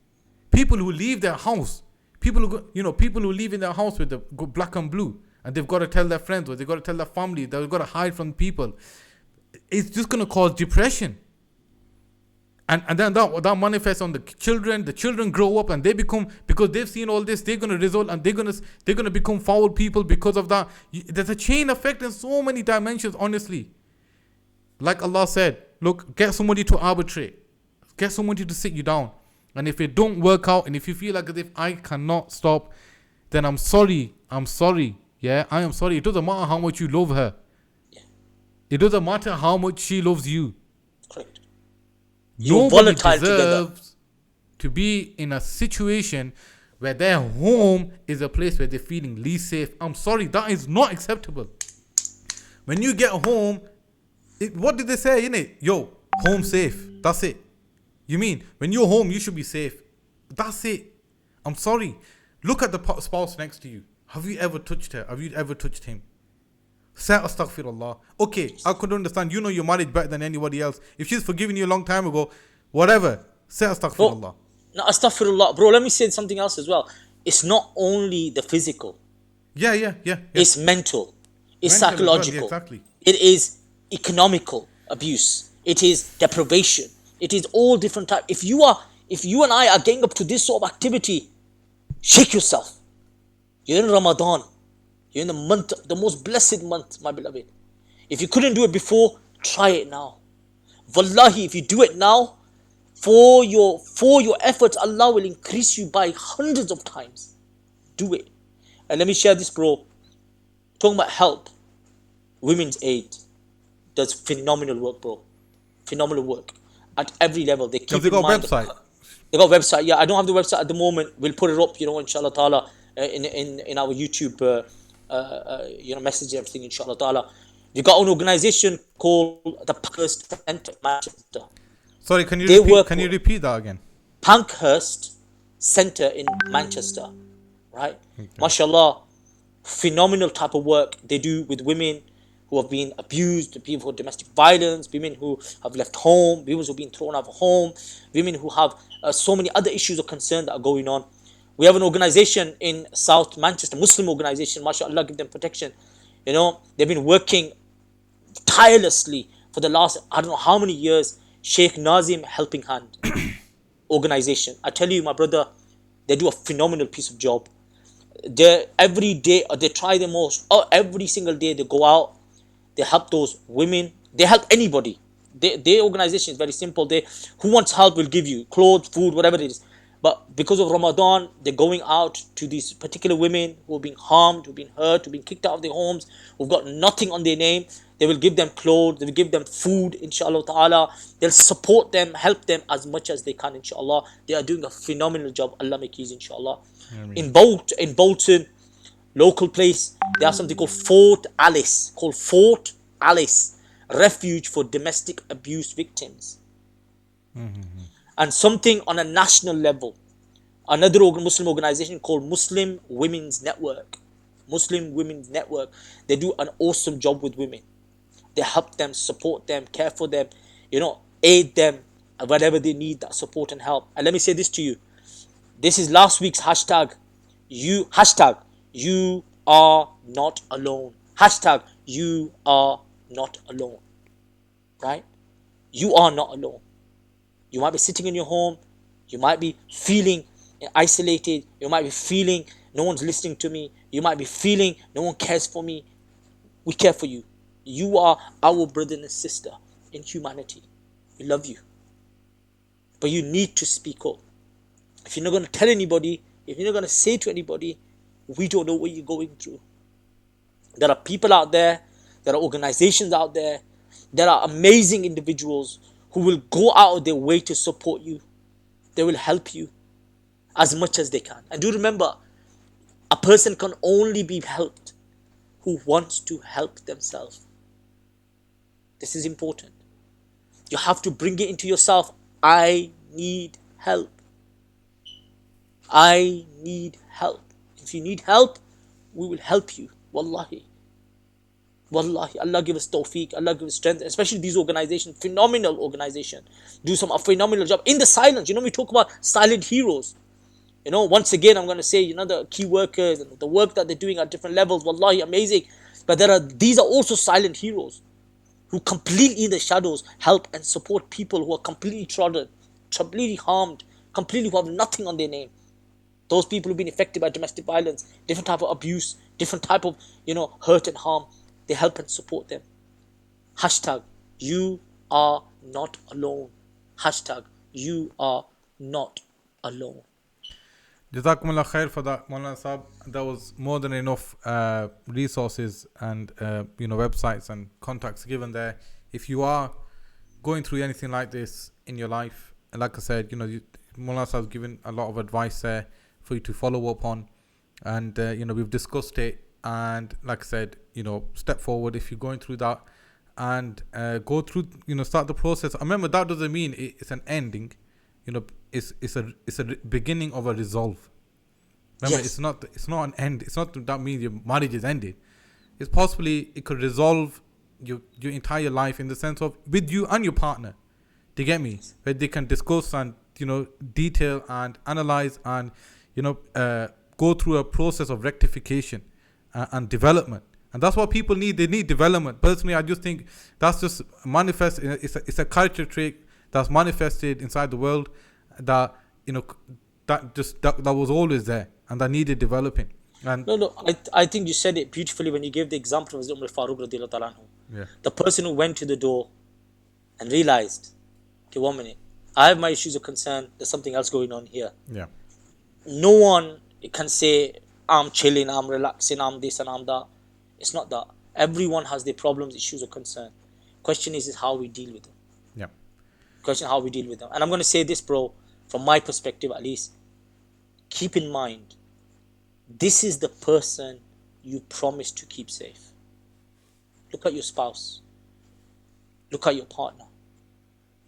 people who leave their house, people who live in their house with the black and blue, and they've got to tell their friends, or they've got to tell their family, they've got to hide from people. It's just going to cause depression. And then that manifests on the children. The children grow up and they become, because they've seen all this, they're gonna result and they're gonna become foul people because of that. There's a chain effect in so many dimensions, honestly. Like Allah said, look, get somebody to arbitrate, get somebody to sit you down, and if it don't work out, and if you feel like as if I cannot stop, then I'm sorry. Yeah, I am sorry. It doesn't matter how much you love her. It doesn't matter how much she loves you. Correct. You're Nobody volatile together. deserves to be in a situation where their home is a place where they're feeling least safe. I'm sorry, that is not acceptable. When you get home, what did they say, innit? Yo, home safe. That's it. You mean when you're home, you should be safe. That's it. I'm sorry. Look at the spouse next to you. Have you ever touched her? Have you ever touched him? Say astaghfirullah. Okay, I could understand. You know your marriage better than anybody else. If she's forgiven you a long time ago, whatever, say astaghfirullah. No, astaghfirullah. Bro, let me say something else as well. It's not only the physical. Yeah. It's mental. It's Mental as well, psychological. yeah, exactly. It is economical abuse. It is deprivation. It is all different types. If you and I are getting up to this sort of activity, shake yourself. You're in Ramadan. You're in the month, the most blessed month, my beloved. If you couldn't do it before, try it now. Wallahi, if you do it now, for your efforts, Allah will increase you by hundreds of times. Do it. And let me share this, bro. Talking about help. Women's Aid does phenomenal work, bro. Phenomenal work. At every level. They keep Have they got a mind, website? They got a website. Yeah, I don't have the website at the moment. We'll put it up, inshallah ta'ala, in our YouTube message and everything, inshallah ta'ala. We got an organization called the Pankhurst Center Manchester. Sorry, can you repeat that again? Pankhurst Center in Manchester, right? Okay. MashaAllah, phenomenal type of work they do with women who have been abused, people with domestic violence, women who have left home, women who have been thrown out of home, women who have so many other issues of concern that are going on. We have an organization in South Manchester, Muslim organization, MashaAllah, give them protection. They've been working tirelessly for the last, I don't know how many years. Sheikh Nazim Helping Hand organization. I tell you, my brother, they do a phenomenal piece of job. Every day, they try the most. Every single day they go out, they help those women. They help anybody. Their organization is very simple. Who wants help will give you clothes, food, whatever it is. But because of Ramadan, they're going out to these particular women who have been harmed, who've been hurt, who've been kicked out of their homes, who've got nothing on their name. They will give them clothes, they will give them food, inshallah ta'ala. They'll support them, help them as much as they can, inshallah. They are doing a phenomenal job. Allah make easy, inshallah. In Bolton, local place, they have something called Fort Alice, Refuge for Domestic Abuse Victims. And something on a national level, another Muslim organization called Muslim Women's Network. They do an awesome job with women. They help them, support them, care for them, aid them, whatever they need, that support and help. And let me say this to you. This is last week's hashtag. You are not alone. Hashtag you are not alone. Right? You are not alone. You might be sitting in your home. You might be feeling isolated. You might be feeling no one's listening to me. You might be feeling no one cares for me. We care for you. You are our brother and sister in humanity. We love you. But you need to speak up. If you're not going to tell anybody, if you're not going to say to anybody, we don't know what you're going through. There are people out there, there are organizations out there, there are amazing individuals who will go out of their way to support you. They will help you as much as they can. And do remember, a person can only be helped who wants to help themselves. This is important. You have to bring it into yourself. I need help. I need help. If you need help, we will help you. Wallahi. Allah give us tawfiq, Allah give us strength, especially these organizations, phenomenal organization, do a phenomenal job in the silence. We talk about silent heroes. Once again, I'm going to say, the key workers and the work that they're doing at different levels, wallahi, amazing. But these are also silent heroes. who completely in the shadows help and support people who are completely trodden, completely harmed, completely who have nothing on their name. Those people who've been affected by domestic violence, different type of abuse, different type of hurt and harm, they help and support them. Hashtag you are not alone. Hashtag you are not alone. Jazakumullah khair for that, Maulana Saab. That was more than enough resources and websites and contacts given there. If you are going through anything like this in your life, and like I said, Maulana Saab's given a lot of advice there for you to follow up on, and we've discussed it. And like I said, step forward if you're going through that, and go through, start the process. Remember, that doesn't mean it's an ending. It's a beginning of a resolve. Remember, Yes. it's not an end. It's not that means your marriage is ended. It's possibly it could resolve your entire life in the sense of with you and your partner. Do you get me? Where they can discuss and detail and analyze and go through a process of rectification and development. And that's what people need. They need development. Personally, I just think that's just manifest. It's a character trait that's manifested inside the world that that was always there and that needed developing. And No, no, I think you said it beautifully when you gave the example of Umar Farooq radiallahu ta'ala anhu. yeah, The person who went to the door and realized, okay, 1 minute, I have my issues of concern, there's something else going on here. yeah, No one can say, I'm chilling, I'm relaxing, I'm this and I'm that. It's not that. Everyone has their problems, issues of concern. Question is how we deal with them. yeah. Question how we deal with them. And I'm going to say this, bro, from my perspective at least. Keep in mind, this is the person you promise to keep safe. Look at your spouse. Look at your partner.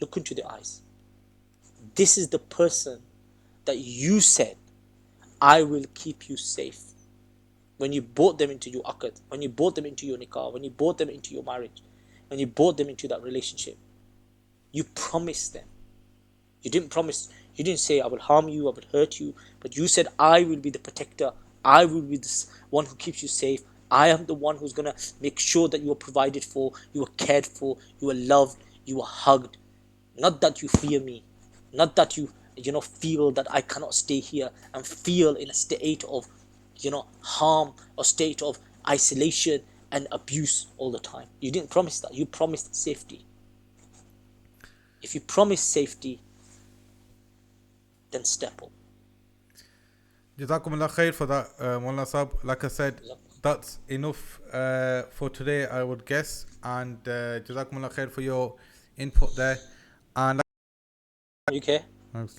Look into their eyes. This is the person that you said, I will keep you safe. When you brought them into your akad, when you brought them into your nikah, when you brought them into your marriage, when you brought them into that relationship, you promised them. You didn't say, I will harm you, I will hurt you, but you said, I will be the protector. I will be the one who keeps you safe. I am the one who's going to make sure that you are provided for, you are cared for, you are loved, you are hugged. Not that you fear me, not that you feel that I cannot stay here and feel in a state of harm or state of isolation and abuse all the time. You didn't promise that. You promised safety. If you promise safety, then step up. Jazakumullah khair for that, Maulana Saab. Like I said, that's enough for today, I would guess. And Jazakumullah khair for your input there. And UK. thanks.